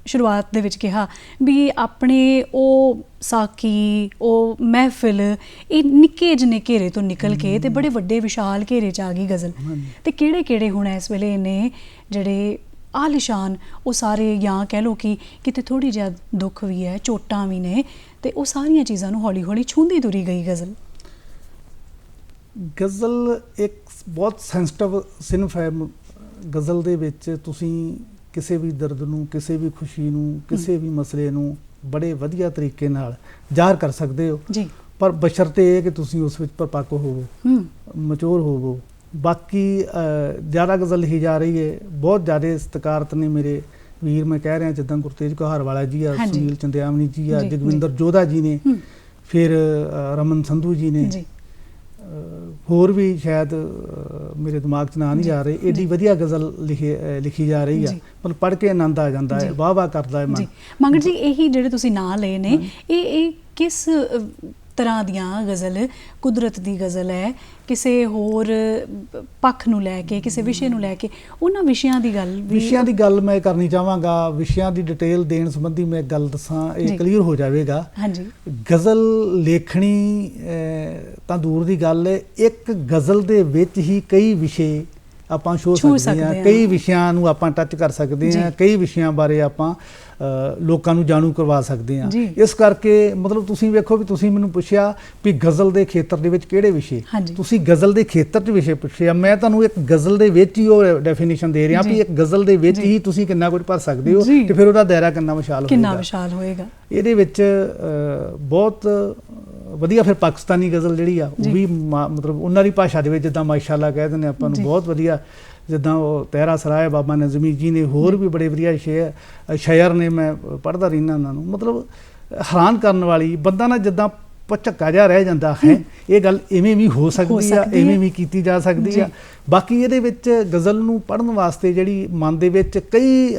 ਸ਼ੁਰੂਆਤ ਦੇ ਵਿੱਚ ਕਿਹਾ ਵੀ ਆਪਣੇ ਉਹ ਸਾਕੀ, ਉਹ ਮਹਿਫਿਲ, ਇਹ ਨਿੱਕੇ ਜਿਹੇ ਘੇਰੇ ਤੋਂ ਨਿਕਲ ਕੇ ਤੇ ਬੜੇ ਵੱਡੇ ਵਿਸ਼ਾਲ ਘੇਰੇ 'ਚ ਆ ਗਈ ਗਜ਼ਲ। ਤੇ ਕਿਹੜੇ ਕਿਹੜੇ ਹੁਣ ਇਸ ਵੇਲੇ ਨੇ ਜਿਹੜੇ ਆਲੀਸ਼ਾਨ, ਉਹ ਸਾਰੇ, ਜਾਂ ਕਹਿ ਲਓ ਕਿ ਕਿਤੇ ਥੋੜ੍ਹੀ ਜਿਹਾ ਦੁੱਖ ਵੀ ਹੈ, ਚੋਟਾਂ ਵੀ ਨੇ, ਤੇ ਉਹ ਸਾਰੀਆਂ ਚੀਜ਼ਾਂ ਨੂੰ ਹੌਲੀ ਹੌਲੀ ਛੂੰਹਦੀ ਤੁਰੀ ਗਈ ਗਜ਼ਲ। ਗਜ਼ਲ ਇੱਕ ਬਹੁਤ ਸੈਂਸਿਟਿਵ ਸਿਨਫ ਹੈ। ਗਜ਼ਲ ਦੇ ਵਿੱਚ ਤੁਸੀਂ ਕਿਸੇ ਵੀ ਦਰਦ ਨੂੰ, ਕਿਸੇ ਵੀ ਖੁਸ਼ੀ ਨੂੰ, ਕਿਸੇ ਵੀ ਮਸਲੇ ਨੂੰ ਬੜੇ ਵਧੀਆ ਤਰੀਕੇ ਨਾਲ ਜ਼ਾਹਰ ਕਰ ਸਕਦੇ ਹੋ ਜੀ, ਪਰ ਬਸ਼ਰਤੇ ਇਹ ਕਿ ਤੁਸੀਂ ਉਸ ਵਿੱਚ ਪਰਪੱਕ ਹੋਵੋ, ਮਚੋਰ ਹੋਵੋ। ਬਾਕੀ ਜ਼ਿਆਦਾ ਗਜ਼ਲ ਲਿਖੀ ਜਾ ਰਹੀ ਹੈ, ਬਹੁਤ ਜ਼ਿਆਦਾ ਸਤਿਕਾਰਤ ਨੇ ਮੇਰੇ ਵੀਰ, ਮੈਂ ਕਹਿ ਰਿਹਾ ਜਿੱਦਾਂ ਗੁਰਤੇਜ ਕਹਾਰਵਾਲਾ ਜੀ ਆ, ਸੁਨੀਲ ਚੰਦਿਆਮਨੀ ਜੀ ਆ, ਜਗਵਿੰਦਰ ਜੋਧਾ ਜੀ ਨੇ, ਫਿਰ ਰਮਨ ਸੰਧੂ ਜੀ ਨੇ, ਹੋਰ ਵੀ ਸ਼ਾਇਦ ਮੇਰੇ ਦਿਮਾਗ 'ਚ ਨਾਂ ਨਹੀਂ ਆ ਰਹੇ। ਏਡੀ ਵਧੀਆ ਗਜ਼ਲ ਲਿਖੀ ਜਾ ਰਹੀ ਆ, ਮਤਲਬ ਪੜ੍ਹ ਕੇ ਆਨੰਦ ਆ ਜਾਂਦਾ ਹੈ, ਵਾਹ ਵਾਹ ਕਰਦਾ ਹੈ ਮਨ। ਮੰਗੜ ਜੀ, ਇਹੀ ਜਿਹੜੇ ਤੁਸੀਂ ਨਾਂ ਲਏ ਨੇ, ਇਹ ਕਿਸ ਤਰ੍ਹਾਂ ਦੀਆਂ ਗਜ਼ਲ, ਕੁਦਰਤ ਦੀ ਗਜ਼ਲ ਹੈ, ਕਿਸੇ ਹੋਰ ਪੱਖ ਨੂੰ ਲੈ ਕੇ, ਕਿਸੇ ਵਿਸ਼ੇ ਨੂੰ ਲੈ ਕੇ, ਉਹਨਾਂ ਵਿਸ਼ਿਆਂ ਦੀ ਗੱਲ ਮੈਂ ਕਰਨੀ ਚਾਹਾਂਗਾ। ਵਿਸ਼ਿਆਂ ਦੀ ਡਿਟੇਲ ਦੇਣ ਸੰਬੰਧੀ ਮੈਂ ਗੱਲ ਦੱਸਾਂ, ਇਹ ਕਲੀਅਰ ਹੋ ਜਾਵੇਗਾ। ਹਾਂਜੀ, ਗਜ਼ਲ ਲੇਖਣੀ ਤਾਂ ਦੂਰ ਦੀ ਗੱਲ ਹੈ, ਇੱਕ ਗਜ਼ਲ ਦੇ ਵਿੱਚ ਹੀ ਕਈ ਵਿਸ਼ੇ ਆਪਾਂ ਛੂਹ ਸਕਦੇ ਹਾਂ, ਕਈ ਵਿਸ਼ਿਆਂ ਨੂੰ ਆਪਾਂ ਟੱਚ ਕਰ ਸਕਦੇ ਹਾਂ, ਕਈ ਵਿਸ਼ਿਆਂ ਬਾਰੇ ਆਪਾਂ ਲੋਕਾਂ ਨੂੰ ਜਾਣੂ ਕਰਵਾ ਸਕਦੇ ਹਾਂ। ਇਸ ਕਰਕੇ ਮਤਲਬ ਤੁਸੀਂ ਵੇਖੋ ਵੀ ਤੁਸੀਂ ਮੈਨੂੰ ਪੁੱਛਿਆ ਵੀ ਗਜ਼ਲ ਦੇ ਖੇਤਰ ਦੇ ਵਿੱਚ ਕਿਹੜੇ ਵਿਸ਼ੇ, ਤੁਸੀਂ ਗਜ਼ਲ ਦੇ ਖੇਤਰ 'ਚ ਵਿਸ਼ੇ ਪੁੱਛਿਆ, ਮੈਂ ਤੁਹਾਨੂੰ ਇੱਕ ਗਜ਼ਲ ਦੇ ਵਿੱਚ ਹੀ ਉਹ ਡੈਫੀਨੇਸ਼ਨ ਦੇ ਰਿਹਾ ਵੀ ਇੱਕ ਗਜ਼ਲ ਦੇ ਵਿੱਚ ਹੀ ਤੁਸੀਂ ਕਿੰਨਾ ਕੁਝ ਭਰ ਸਕਦੇ ਹੋ ਤੇ ਫਿਰ ਉਹਦਾ ਦਾਇਰਾ ਕਿੰਨਾ ਵਿਸ਼ਾਲ ਹੋਏਗਾ। ਇਹਦੇ ਵਿੱਚ ਬਹੁਤ ਵਧੀਆ ਫਿਰ ਪਾਕਿਸਤਾਨੀ ਗਜ਼ਲ ਜਿਹੜੀ ਆ ਉਹ ਵੀ ਮਤਲਬ ਉਹਨਾਂ ਦੀ ਭਾਸ਼ਾ ਦੇ ਵਿੱਚ ਜਿੱਦਾਂ ਮਾਸ਼ਾਅੱਲਾ ਕਹਿ ਦਿੰਦੇ ਆਪਾਂ ਨੂੰ, ਬਹੁਤ ਵਧੀਆ। ਜਿੱਦਾਂ ਉਹ ਤਹਿਰਾ ਸਰਾਏ ਬਾਬਾ ਨਜ਼ਮੀ ਜੀ ਨੇ, ਹੋਰ ਵੀ ਬੜੇ ਵਧੀਆ ਸ਼ਾਇਰ ਨੇ, ਮੈਂ ਪੜ੍ਹਦਾ ਰਹਿੰਦਾ ਉਹਨਾਂ ਨੂੰ। ਮਤਲਬ ਹੈਰਾਨ ਕਰਨ ਵਾਲੀ, ਬੰਦਾ ਨਾ ਜਿੱਦਾਂ ਝੱਕਾ ਜਿਹਾ ਰਹਿ ਜਾਂਦਾ ਹੈ, ਇਹ ਗੱਲ ਇਵੇਂ ਵੀ ਹੋ ਸਕਦੀ ਆ, ਇਵੇਂ ਵੀ ਕੀਤੀ ਜਾ ਸਕਦੀ ਆ। ਬਾਕੀ ਇਹਦੇ ਵਿੱਚ ਗਜ਼ਲ ਨੂੰ ਪੜ੍ਹਨ ਵਾਸਤੇ ਜਿਹੜੀ ਮਨ ਦੇ ਵਿੱਚ ਕਈ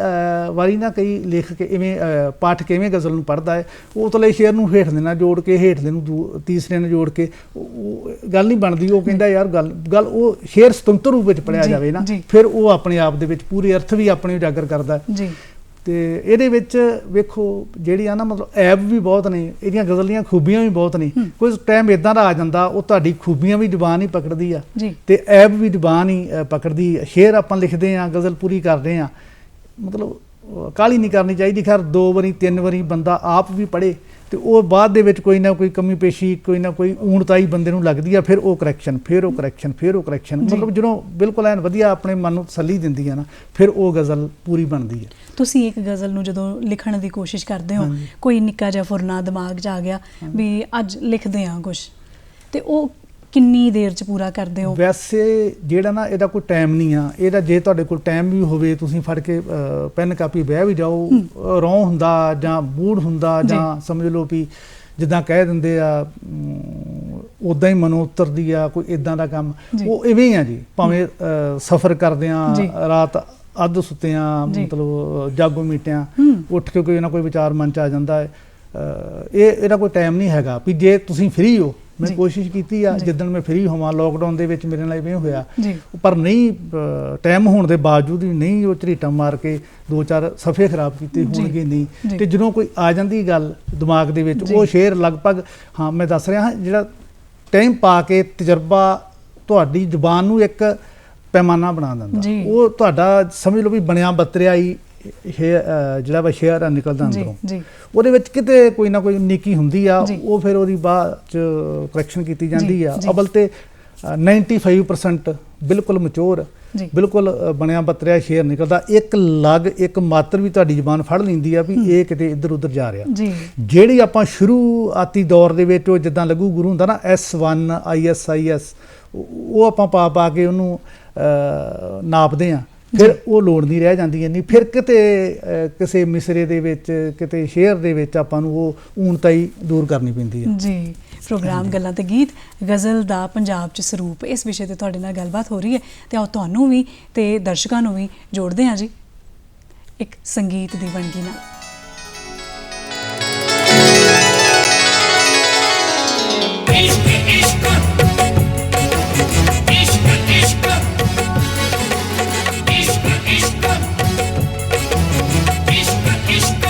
ਵਾਰੀ ਨਾ ਕਈ ਲੇਖਕ ਇਵੇਂ ਪਾਠਕ ਇਵੇਂ ਗਜ਼ਲ ਨੂੰ ਪੜ੍ਹਦਾ ਹੈ, ਉਹ ਤਲੇ ਸ਼ੇਰ ਨੂੰ ਹੇਠਲੇ ਨਾਲ ਜੋੜ ਕੇ, ਹੇਠਲੇ ਨੂੰ ਤੀਸਰੇ ਨਾਲ ਜੋੜ ਕੇ ਉਹ ਗੱਲ ਨਹੀਂ ਬਣਦੀ। ਉਹ ਕਹਿੰਦਾ ਯਾਰ ਗੱਲ ਉਹ ਸ਼ੇਰ ਸੁਤੰਤਰ ਰੂਪ ਵਿੱਚ ਪੜ੍ਹਿਆ ਜਾਵੇ ਨਾ, ਫਿਰ ਉਹ ਆਪਣੇ ਆਪ ਦੇ ਵਿੱਚ ਪੂਰੇ ਅਰਥ ਵੀ ਆਪਣੇ ਉਜਾਗਰ ਕਰਦਾ। ਤੇ ਇਹਦੇ ਵਿੱਚ ਵੇਖੋ ਜਿਹੜੀਆਂ ਨਾ ਮਤਲਬ ਐਬ ਵੀ ਬਹੁਤ ਨੇ, ਇਹਦੀਆਂ ਗਜ਼ਲ ਦੀਆਂ ਖੂਬੀਆਂ ਵੀ ਬਹੁਤ ਨੇ। ਕੁਝ ਟਾਈਮ ਇਦਾਂ ਦਾ ਆ ਜਾਂਦਾ, ਉਹ ਤੁਹਾਡੀ ਖੂਬੀਆਂ ਵੀ ਜ਼ੁਬਾਨ ਹੀ ਪਕੜਦੀ ਆ ਤੇ ਐਬ ਵੀ ਜ਼ੁਬਾਨ ਹੀ ਪਕੜਦੀ। ਸ਼ੇਰ ਆਪਾਂ ਲਿਖਦੇ ਹਾਂ, ਗਜ਼ਲ ਪੂਰੀ ਕਰਦੇ ਹਾਂ, ਮਤਲਬ ਕਾਹਲੀ ਨਹੀਂ ਕਰਨੀ ਚਾਹੀਦੀ। ਖੈਰ 2 ਵਾਰੀ 3 ਵਾਰੀ ਬੰਦਾ ਆਪ ਵੀ ਪੜ੍ਹੇ ਤੇ ਉਹ ਬਾਅਦ ਦੇ ਵਿੱਚ ਕੋਈ ਨਾ ਕੋਈ ਕਮੀ ਪੇਸ਼ੀ, ਕੋਈ ਨਾ ਕੋਈ ਊਣਤਾਈ ਬੰਦੇ ਨੂੰ ਲੱਗਦੀ ਆ, ਫਿਰ ਉਹ ਕਰੈਕਸ਼ਨ, ਫਿਰ ਉਹ ਕਰੈਕਸ਼ਨ, ਫਿਰ ਉਹ ਕਰੈਕਸ਼ਨ। ਮਤਲਬ ਜਦੋਂ ਬਿਲਕੁਲ ਐਨ ਵਧੀਆ ਆਪਣੇ ਮਨ ਨੂੰ ਤਸੱਲੀ ਦਿੰਦੀ ਆ ਨਾ, ਫਿਰ ਉਹ ਗਜ਼ਲ ਪੂਰੀ ਬਣਦੀ ਹੈ। ਤੁਸੀਂ ਇੱਕ ਗਜ਼ਲ ਨੂੰ ਜਦੋਂ ਲਿਖਣ ਦੀ ਕੋਸ਼ਿਸ਼ ਕਰਦੇ ਹੋ, ਕੋਈ ਨਿੱਕਾ ਜਿਹਾ ਫੁਰਨਾ ਦਿਮਾਗ 'ਚ ਆ ਗਿਆ ਵੀ ਅੱਜ ਲਿਖਦੇ ਹਾਂ ਕੁਛ, ਤੇ ਉਹ ਕਿੰਨੀ ਦੇਰ 'ਚ ਪੂਰਾ ਕਰਦੇ ਹੋ? ਵੈਸੇ ਜਿਹੜਾ ਨਾ ਇਹਦਾ ਕੋਈ ਟਾਈਮ ਨਹੀਂ ਆ, ਇਹਦਾ ਜੇ ਤੁਹਾਡੇ ਕੋਲ ਟਾਈਮ ਵੀ ਹੋਵੇ, ਤੁਸੀਂ ਫੜ ਕੇ ਪੈਨ ਕਾਪੀ ਬਹਿ ਵੀ ਜਾਓ, ਰੌਂ ਹੁੰਦਾ ਜਾਂ ਮੂਡ ਹੁੰਦਾ, ਜਾਂ ਸਮਝ ਲਓ ਵੀ ਜਿੱਦਾਂ ਕਹਿ ਦਿੰਦੇ ਆ ਉੱਦਾਂ ਹੀ ਮਨੋਂ ਉਤਰਦੀ ਆ, ਕੋਈ ਇੱਦਾਂ ਦਾ ਕੰਮ, ਉਹ ਇਵੇਂ ਹੀ ਆ ਜੀ। ਭਾਵੇਂ ਸਫ਼ਰ ਕਰਦੇ ਆ, ਰਾਤ ਅੱਧ ਸੁੱਤੇ ਆ, ਮਤਲਬ ਜਾਗੋ ਮੀਟਿਆਂ, ਉੱਠ ਕੇ ਕੋਈ ਨਾ ਕੋਈ ਵਿਚਾਰ ਮਨ 'ਚ ਆ ਜਾਂਦਾ ਹੈ। ਇਹਦਾ ਕੋਈ ਟਾਈਮ ਨਹੀਂ ਹੈਗਾ ਵੀ ਜੇ ਤੁਸੀਂ ਫ੍ਰੀ ਹੋ। ਮੈਂ ਕੋਸ਼ਿਸ਼ ਕੀਤੀ ਆ ਜਿੱਦਣ ਮੈਂ ਫ੍ਰੀ ਹੋਵਾਂ, ਲੋਕਡਾਊਨ ਦੇ ਵਿੱਚ ਮੇਰੇ ਨਾਲ ਇਵੇਂ ਹੋਇਆ, ਪਰ ਨਹੀਂ ਟਾਈਮ ਹੋਣ ਦੇ ਬਾਵਜੂਦ ਵੀ ਨਹੀਂ ਉਹ ਝਰੀਟਾਂ ਮਾਰ ਕੇ 2-4 ਸਫ਼ੇ ਖਰਾਬ ਕੀਤੇ ਹੋਣਗੇ ਨਹੀਂ। ਤੇ ਜਦੋਂ ਕੋਈ ਆ ਜਾਂਦੀ ਗੱਲ ਦਿਮਾਗ ਦੇ ਵਿੱਚ, ਉਹ ਸ਼ੇਰ ਲਗਭਗ, ਹਾਂ ਮੈਂ ਦੱਸ ਰਿਹਾ ਹਾਂ, ਜਿਹੜਾ ਟਾਈਮ ਪਾ ਕੇ ਤਜਰਬਾ ਤੁਹਾਡੀ ਜ਼ੁਬਾਨ ਨੂੰ ਇੱਕ ਪੈਮਾਨਾ ਬਣਾ ਦਿੰਦਾ। ਉਹ ਤੁਹਾਡਾ ਸਮਝ ਲਓ ਵੀ ਬਣਿਆ ਬਤਰਿਆ ਹੀ ਜਿਹੜਾ ਵਾ ਸ਼ੇਅਰ ਆ ਨਿਕਲਦਾ ਅੰਦਰੋਂ, ਉਹਦੇ ਵਿੱਚ ਕਿਤੇ ਕੋਈ ਨਾ ਕੋਈ ਨਿੱਕੀ ਹੁੰਦੀ ਆ, ਉਹ ਫਿਰ ਉਹਦੀ ਬਾਅਦ 'ਚ ਕਰੈਕਸ਼ਨ ਕੀਤੀ ਜਾਂਦੀ ਆ। ਅਵਲ ਤੇ 95% ਬਿਲਕੁਲ ਮਚੋਰ, ਬਿਲਕੁਲ ਬਣਿਆ ਬਤਰਿਆ ਸ਼ੇਅਰ ਨਿਕਲਦਾ। ਇੱਕ ਮਾਤਰ ਵੀ ਤੁਹਾਡੀ ਜ਼ੁਬਾਨ ਫੜ ਲੈਂਦੀ ਆ ਵੀ ਇਹ ਕਿਤੇ ਇੱਧਰ ਉੱਧਰ ਜਾ ਰਿਹਾ। ਜਿਹੜੀ ਆਪਾਂ ਸ਼ੁਰੂਆਤੀ ਦੌਰ ਦੇ ਵਿੱਚ ਉਹ ਜਿੱਦਾਂ ਲਘੂ ਗੁਰੂ ਹੁੰਦਾ ਨਾ, S1 ISIS, ਉਹ ਆਪਾਂ ਪਾ ਕੇ ਉਹਨੂੰ ਨਾਪਦੇ ਹਾਂ, ਫਿਰ ਉਹ ਲੋੜ ਨਹੀਂ ਰਹਿ ਜਾਂਦੀ ਇੰਨੀ। ਫਿਰ ਕਿਤੇ ਕਿਸੇ ਮਿਸਰੇ ਦੇ ਵਿੱਚ, ਕਿਤੇ ਸ਼ੇਅਰ ਦੇ ਵਿੱਚ ਆਪਾਂ ਨੂੰ ਉਹ ਊਣਤਾਈ ਦੂਰ ਕਰਨੀ ਪੈਂਦੀ ਹੈ ਜੀ। ਪ੍ਰੋਗਰਾਮ ਗੱਲਾਂ ਤੇ ਗੀਤ, ਗਜ਼ਲ ਦਾ ਪੰਜਾਬ 'ਚ ਸਰੂਪ, ਇਸ ਵਿਸ਼ੇ ਤੇ ਤੁਹਾਡੇ ਨਾਲ ਗੱਲਬਾਤ ਹੋ ਰਹੀ ਹੈ ਤੇ ਆਓ ਤੁਹਾਨੂੰ ਵੀ ਤੇ ਦਰਸ਼ਕਾਂ ਨੂੰ ਵੀ ਜੋੜਦੇ ਹਾਂ ਜੀ ਇੱਕ ਸੰਗੀਤ ਦੀ ਵੰਨਗੀ ਨਾਲ। इश्क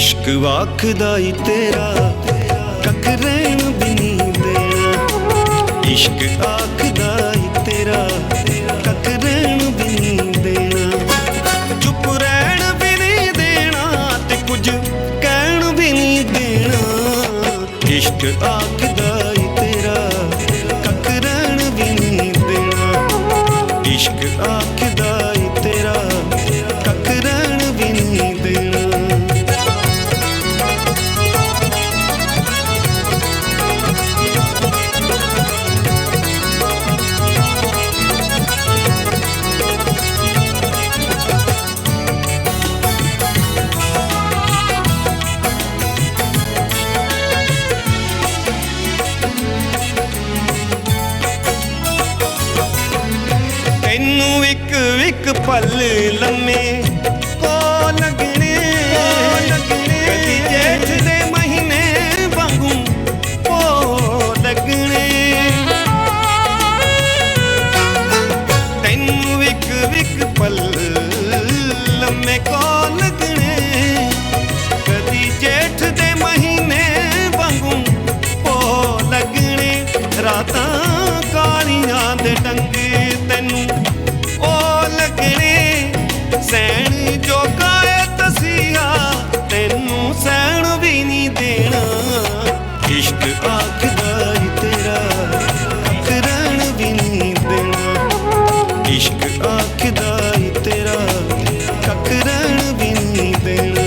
इश्क आखदा ई तेरा कख रहन भी नहीं देना। इश्क आखदा ई तेरा कख रहन भी नहीं देना। चुप रहन भी नहीं देना ते कुछ कहन भी नहीं देना। इश्क आखदा ई तेरा कख रहन भी नहीं देना। इश्क आखदा ई तेरा कख रहन भी नहीं देना। ਤੈਨੂੰ ਇੱਕ ਇੱਕ ਪਲ ਲੰਮੇ ਕੋ ਲੱਗਣੇ ਕਦੀ ਜੇਠ ਦੇ ਮਹੀਨੇ ਵਾਂਗੂ ਪੋ ਲੱਗਣੇ। ਤੈਨੂੰ ਇੱਕ ਇੱਕ ਪਲ ਲੰਮੇ ਕੋ ਲੱਗਣੇ ਕਦੀ ਜੇਠ ਦੇ ਮਹੀਨੇ ਵਾਂਗੂ ਪੋ ਲੱਗਣੇ। ਰਾਤਾਂ ਕਾਲੀਆਂ ਦੇ ਡੰਗੇ ਤੈਨੂੰ ਸੈਣ ਜੋਗਾ ਏ ਤਸੀਹਾ ਤੈਨੂੰ ਸੈਣ ਵੀ ਨਹੀਂ ਦੇਣਾ। ਇਸ਼ਕ ਆਖਦਾ ਈ ਤੇਰਾ ਕਖ ਰਹਿਣ ਵੀ ਨਹੀਂ ਦੇਣਾ। ਇਸ਼ਕ ਆਖਦਾ ਈ ਤੇਰਾ ਕਖ ਰਹਿਣ ਵੀ ਨਹੀਂ ਦੇਣਾ।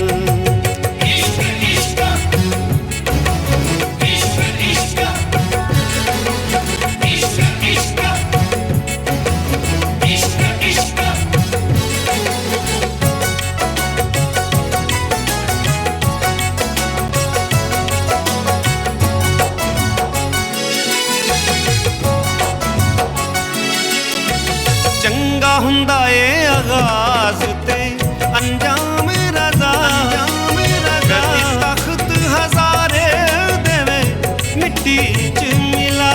ਚੰਗਾ ਹੁੰਦਾ ਏ ਆਗਾਜ਼ ਤੇ ਅੰਜਾਮ ਰਜ਼ਾ। ਕਦੀ ਤਖਤ ਹਜ਼ਾਰੇ ਦੇਵੇ ਮਿੱਟੀ ਚ ਮਿਲਾ।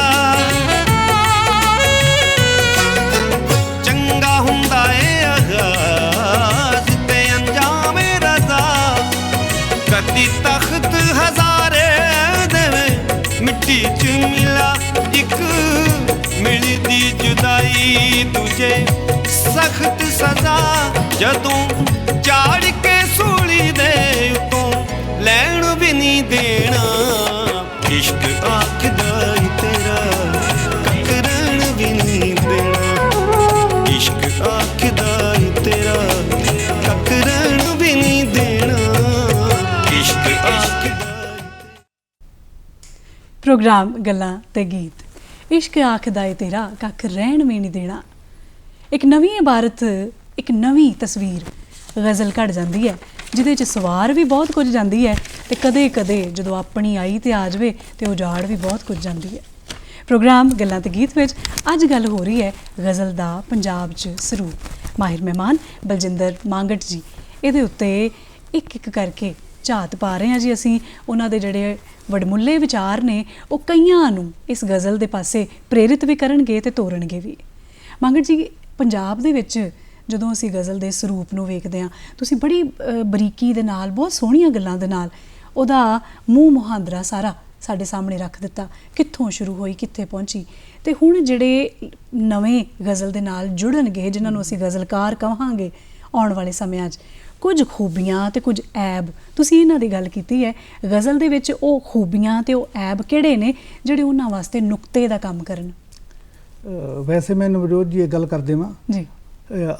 ਚੰਗਾ ਹੁੰਦਾ ਏ ਆਗਾਜ਼ ਤੇ ਅੰਜਾਮ ਰਜ਼ਾ। ਕਦੀ ਤਖਤ ਹਜ਼ਾਰੇ ਦੇਵੇ ਮਿੱਟੀ ਚ ਮਿਲਾ। ਇੱਕ ਮਿਲਦੀ ਜੁਦਾਈ ਤੁਝੇ ਸਖਤ ਸਜ਼ਾ ਜਦੋਂ ਚਾੜ ਕੇ ਸੂਲੀ ਦੇ ਉਤੋਂ ਲੈਣ ਵੀ ਨਹੀਂ ਦੇਣਾ। ਇਸ਼ਕ ਆਖਦਾ ਈ ਤੇਰਾ ਕਖ ਰਹਿਣ ਵੀ ਨਹੀਂ ਦੇਣਾ। ਇਸ਼ਕ ਆਖਦਾ ਈ ਤੇਰਾ ਕਖ ਰਹਿਣ ਵੀ ਨਹੀਂ ਦੇਣਾ। ਇਸ਼ਕ ਆਖਦਾ ਪ੍ਰੋਗਰਾਮ ਗੱਲਾਂ ਤੇ ਗੀਤ। ਇਸ਼ਕ ਆਖਦਾ ਏ ਤੇਰਾ ਕੱਖ ਰਹਿਣ ਵੀ ਨਹੀਂ ਦੇਣਾ। ਇੱਕ ਨਵੀਂ ਇਬਾਰਤ, ਇੱਕ ਨਵੀਂ ਤਸਵੀਰ ਗਜ਼ਲ ਘੜ ਜਾਂਦੀ ਹੈ ਜਿਹਦੇ 'ਚ ਸਵਾਰ ਵੀ ਬਹੁਤ ਕੁਝ ਜਾਂਦੀ ਹੈ ਤੇ ਕਦੇ ਕਦੇ ਜਦੋਂ ਆਪਣੀ ਆਈ ਤੇ ਆ ਜਾਵੇ ਤੇ ਉਜਾੜ ਵੀ ਬਹੁਤ ਕੁਝ ਜਾਂਦੀ ਹੈ। ਪ੍ਰੋਗਰਾਮ ਗੱਲਾਂ ਤੇ ਗੀਤ ਵਿੱਚ ਅੱਜ ਗੱਲ ਹੋ ਰਹੀ ਹੈ ਗਜ਼ਲ ਦਾ ਪੰਜਾਬ 'ਚ ਸਰੂਪ। ਮਾਹਿਰ ਮਹਿਮਾਨ ਬਲਜਿੰਦਰ ਮਾਂਗਟ ਜੀ ਇਹਦੇ ਉੱਤੇ ਇੱਕ ਇੱਕ ਕਰਕੇ ਝਾਤ ਪਾ ਰਹੇ ਹਾਂ ਜੀ ਅਸੀਂ। ਉਹਨਾਂ ਦੇ ਜਿਹੜੇ ਵਡਮੁੱਲੇ ਵਿਚਾਰ ਨੇ ਉਹ ਕਈਆਂ ਨੂੰ ਇਸ ਗਜ਼ਲ ਦੇ ਪਾਸੇ ਪ੍ਰੇਰਿਤ ਵੀ ਕਰਨਗੇ ਤੇ ਤੋਰਨਗੇ ਵੀ। ਮਾਂਗਟ ਜੀ, ਪੰਜਾਬ ਦੇ ਵਿੱਚ ਜਦੋਂ ਅਸੀਂ ਗਜ਼ਲ ਦੇ ਸਰੂਪ ਨੂੰ ਵੇਖਦੇ ਹਾਂ ਤੁਸੀਂ ਬੜੀ ਬਰੀਕੀ ਦੇ ਨਾਲ, ਬਹੁਤ ਸੋਹਣੀਆਂ ਗੱਲਾਂ ਦੇ ਨਾਲ ਉਹਦਾ ਮੂੰਹ ਮੁਹਾਂਦਰਾ ਸਾਰਾ ਸਾਡੇ ਸਾਹਮਣੇ ਰੱਖ ਦਿੱਤਾ, ਕਿੱਥੋਂ ਸ਼ੁਰੂ ਹੋਈ ਕਿੱਥੇ ਪਹੁੰਚੀ। ਤੇ ਹੁਣ ਜਿਹੜੇ ਨਵੇਂ ਗਜ਼ਲ ਦੇ ਨਾਲ ਜੁੜਨਗੇ ਜਿਨ੍ਹਾਂ ਨੂੰ ਅਸੀਂ ਗਜ਼ਲਕਾਰ ਕਹਾਂਗੇ ਆਉਣ ਵਾਲੇ ਸਮਿਆਂ 'ਚ, ਕੁਝ ਖੂਬੀਆਂ ਤੇ ਕੁਝ ਐਬ ਤੁਸੀਂ ਇਹਨਾਂ ਦੀ ਗੱਲ ਕੀਤੀ ਹੈ। ਗਜ਼ਲ ਦੇ ਵਿੱਚ ਉਹ ਖੂਬੀਆਂ ਤੇ ਉਹ ਐਬ ਕਿਹੜੇ ਨੇ ਜਿਹੜੇ ਉਹਨਾਂ ਵਾਸਤੇ ਨੁਕਤੇ ਦਾ ਕੰਮ ਕਰਨ? ਵੈਸੇ ਮੈਂ ਨਵਜੋਤ ਜੀ ਇਹ ਗੱਲ ਕਰ ਦੇਵਾਂ ਜੀ,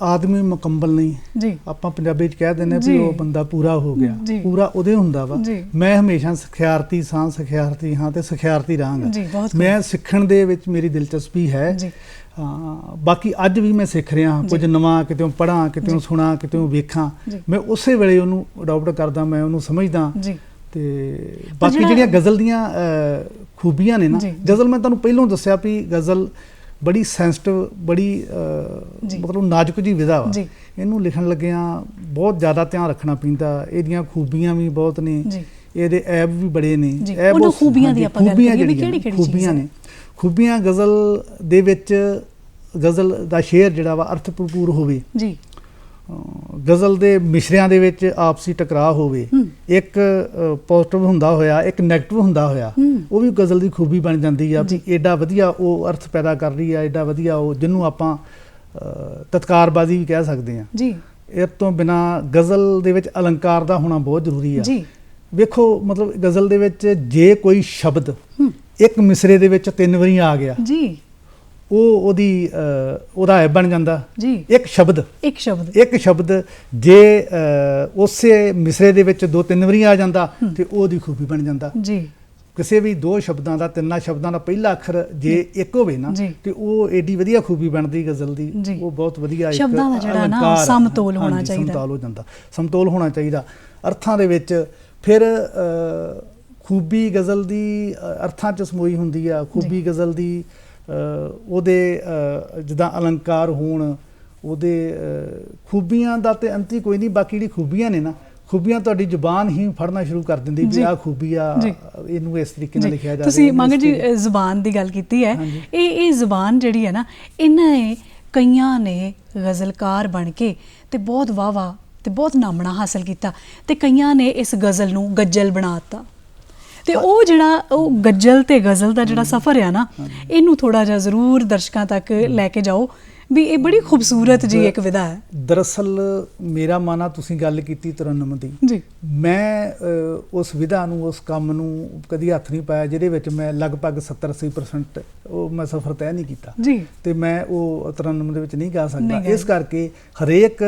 ਆਦਮੀ ਮੁਕੰਮਲ ਨਹੀਂ ਜੀ। ਆਪਾਂ ਪੰਜਾਬੀ 'ਚ ਕਹਿ ਦਿੰਦੇ ਵੀ ਉਹ ਬੰਦਾ ਪੂਰਾ ਹੋ ਗਿਆ, ਪੂਰਾ ਉਹਦੇ ਹੁੰਦਾ ਵਾ। ਮੈਂ ਹਮੇਸ਼ਾ ਸਿਖਿਆਰਤੀ ਸਾਂ, ਸਿਖਿਆਰਤੀ ਹਾਂ ਤੇ ਸਿਖਿਆਰਤੀ ਰਹਾਂਗਾ। ਮੈਂ ਸਿੱਖਣ ਦੇ ਵਿੱਚ ਮੇਰੀ ਦਿਲਚਸਪੀ ਹੈ। ਬਾਕੀ ਅੱਜ ਵੀ ਮੈਂ ਸਿੱਖ ਰਿਹਾ, ਕੁਝ ਨਵਾਂ ਕਿਤੋਂ ਪੜ੍ਹਾਂ, ਕਿਤੋਂ ਸੁਣਾ, ਕਿਤੋਂ ਵੇਖਾਂ। ਮੈਂ ਉਸੇ ਵੇਲੇ ਉਹਨੂੰ ਅਡਾਪਟ ਕਰਦਾ, ਮੈਂ ਉਹਨੂੰ ਸਮਝਦਾ। ਤੇ ਬਾਕੀ ਜਿਹੜੀਆਂ ਗਜ਼ਲ ਦੀਆਂ ਖੂਬੀਆਂ ਨੇ ਨਾ, ਗਜ਼ਲ ਮੈਂ ਤੁਹਾਨੂੰ ਪਹਿਲਾਂ ਦੱਸਿਆ ਵੀ ਗਜ਼ਲ ਬੜੀ ਸੈਂਸਿਟਿਵ, ਬੜੀ ਮਤਲਬ ਨਾਜ਼ੁਕ ਜਿਹੀ ਵਿਧਾ ਵਾ। ਇਹਨੂੰ ਲਿਖਣ ਲੱਗਿਆਂ ਬਹੁਤ ਜ਼ਿਆਦਾ ਧਿਆਨ ਰੱਖਣਾ ਪੈਂਦਾ। ਇਹਦੀਆਂ ਖੂਬੀਆਂ ਵੀ ਬਹੁਤ ਨੇ, ਇਹਦੇ ਐਬ ਵੀ ਬੜੇ ਨੇ। ਖੂਬੀਆਂ ਨੇ, ਖੂਬੀਆਂ ਗਜ਼ਲ ਦੇ ਵਿੱਚ, ਗਜ਼ਲ ਦਾ ਸ਼ੇਅਰ ਜਿਹੜਾ ਵਾ ਅਰਥ ਭਰਪੂਰ ਹੋਵੇ, ਗਜ਼ਲ ਦੇ ਮਿਸਰਿਆਂ ਦੇ ਵਿੱਚ ਆਪਸੀ ਟਕਰਾਅ ਹੋਵੇ, ਇੱਕ ਪੋਜ਼ਿਟਿਵ ਹੁੰਦਾ ਹੋਇਆ ਇੱਕ ਨੈਗੇਟਿਵ ਹੁੰਦਾ ਹੋਇਆ, ਉਹ ਵੀ ਗਜ਼ਲ ਦੀ ਖੂਬੀ ਬਣ ਜਾਂਦੀ ਆ ਵੀ ਐਡਾ ਵਧੀਆ ਉਹ ਅਰਥ ਪੈਦਾ ਕਰ ਰਹੀ ਆ, ਐਡਾ ਵਧੀਆ ਉਹ ਜਿਹਨੂੰ ਆਪਾਂ ਤਤਕਾਰਬਾਜ਼ੀ ਵੀ ਕਹਿ ਸਕਦੇ ਹਾਂ ਜੀ। ਇਹ ਤੋਂ ਬਿਨਾ ਗਜ਼ਲ ਦੇ ਵਿੱਚ ਅਲੰਕਾਰ ਦਾ ਹੋਣਾ ਬਹੁਤ ਜ਼ਰੂਰੀ ਆ ਜੀ। ਵੇਖੋ ਮਤਲਬ ਗਜ਼ਲ ਦੇ ਵਿੱਚ ਜੇ ਕੋਈ ਸ਼ਬਦ ਇੱਕ ਮਿਸਰੇ ਦੇ ਵਿੱਚ 3 ਵਾਰੀ ਆ ਗਿਆ ਜੀ, ਉਹਦਾ ਐ ਬਣ ਜਾਂਦਾ ਜੀ। ਇੱਕ ਸ਼ਬਦ ਜੇ ਉਸੇ ਮਿਸਰੇ ਦੇ ਵਿੱਚ 2-3 ਵਾਰੀ ਆ ਜਾਂਦਾ ਤੇ ਉਹਦੀ ਖੂਬੀ ਬਣ ਜਾਂਦਾ ਜੀ। ਕਿਸੇ ਵੀ 2 ਸ਼ਬਦਾਂ ਦਾ 3 ਸ਼ਬਦਾਂ ਦਾ ਪਹਿਲਾ ਅੱਖਰ ਜੇ ਇੱਕ ਹੋਵੇ ਨਾ ਤੇ ਉਹ ਏਡੀ ਵਧੀਆ ਖੂਬੀ ਬਣਦੀ ਗਜ਼ਲ ਦੀ, ਉਹ ਬਹੁਤ ਵਧੀਆ ਇੱਕ ਸ਼ਬਦਾਂ ਦਾ ਜਿਹੜਾ ਨਾ ਸਮਤੋਲ ਹੋਣਾ ਚਾਹੀਦਾ, ਸਮਤੋਲ ਹੋ ਜਾਂਦਾ, ਸਮਤੋਲ ਹੋਣਾ ਚਾਹੀਦਾ ਅਰਥਾਂ ਦੇ ਵਿੱਚ। ਫਿਰ ਖੂਬੀ ਗਜ਼ਲ ਦੀ ਅਰਥਾਂ 'ਚ ਸਮੋਈ ਹੁੰਦੀ ਆ, ਖੂਬੀ ਗਜ਼ਲ ਦੀ ਉਹਦੇ ਜਿੱਦਾਂ ਅਲੰਕਾਰ ਹੋਣ, ਉਹਦੇ ਖੂਬੀਆਂ ਦਾ ਤੇ ਅੰਤ ਹੀ ਕੋਈ ਨਹੀਂ। ਬਾਕੀ ਜਿਹੜੀ ਖੂਬੀਆਂ ਨੇ ਨਾ, ਖੂਬੀਆਂ ਤੁਹਾਡੀ ਜ਼ੁਬਾਨ ਹੀ ਫੜਨਾ ਸ਼ੁਰੂ ਕਰ ਦਿੰਦੀ ਵੀ ਆਹ ਖੂਬੀ ਆ, ਇਹਨੂੰ ਇਸ ਤਰੀਕੇ ਨਾਲ ਲਿਖਿਆ ਜਾਵੇ। ਤੁਸੀਂ ਮੰਗਲ ਜੀ ਜ਼ੁਬਾਨ ਦੀ ਗੱਲ ਕੀਤੀ ਹੈ, ਇਹ ਜ਼ੁਬਾਨ ਜਿਹੜੀ ਹੈ ਨਾ, ਇਹਨਾਂ ਕਈਆਂ ਨੇ ਗਜ਼ਲਕਾਰ ਬਣ ਕੇ ਤੇ ਬਹੁਤ ਵਾਹ ਤੇ ਬਹੁਤ ਨਾਮਣਾ ਹਾਸਲ ਕੀਤਾ, ਤੇ ਕਈਆਂ ਨੇ ਇਸ ਗਜ਼ਲ ਨੂੰ ਗੱਜਲ ਬਣਾ ਦਿੱਤਾ। ਤੇ ਉਹ ਜਿਹੜਾ ਉਹ ਗੱਜਲ ਤੇ ਗਜ਼ਲ ਦਾ ਜਿਹੜਾ ਸਫ਼ਰ ਆ ਨਾ, ਇਹਨੂੰ ਥੋੜਾ ਜਿਹਾ ਜ਼ਰੂਰ ਦਰਸ਼ਕਾਂ ਤੱਕ ਲੈ ਕੇ ਜਾਓ ਵੀ ਇਹ ਬੜੀ ਖੂਬਸੂਰਤ ਜੀ ਇੱਕ ਵਿਧਾ ਹੈ। ਦਰਅਸਲ ਮੇਰਾ ਮਾਨਾ ਤੁਸੀਂ ਗੱਲ ਕੀਤੀ ਤਰਨਮ ਦੀ ਜੀ, ਮੈਂ ਉਸ ਵਿਧਾ ਨੂੰ, ਉਸ ਕੰਮ ਨੂੰ ਕਦੀ ਹੱਥ ਨਹੀਂ ਪਾਇਆ ਜਿਹਦੇ ਵਿੱਚ ਮੈਂ ਲਗਭਗ 70-80% ਉਹ ਮੈਂ ਸਫ਼ਰ ਤੈਅ ਨਹੀਂ ਕੀਤਾ ਜੀ, ਤੇ ਮੈਂ ਉਹ ਤਰਨਮ ਦੇ ਵਿੱਚ ਨਹੀਂ ਗਾ ਸਕਦਾ। ਇਸ ਕਰਕੇ ਹਰੇਕ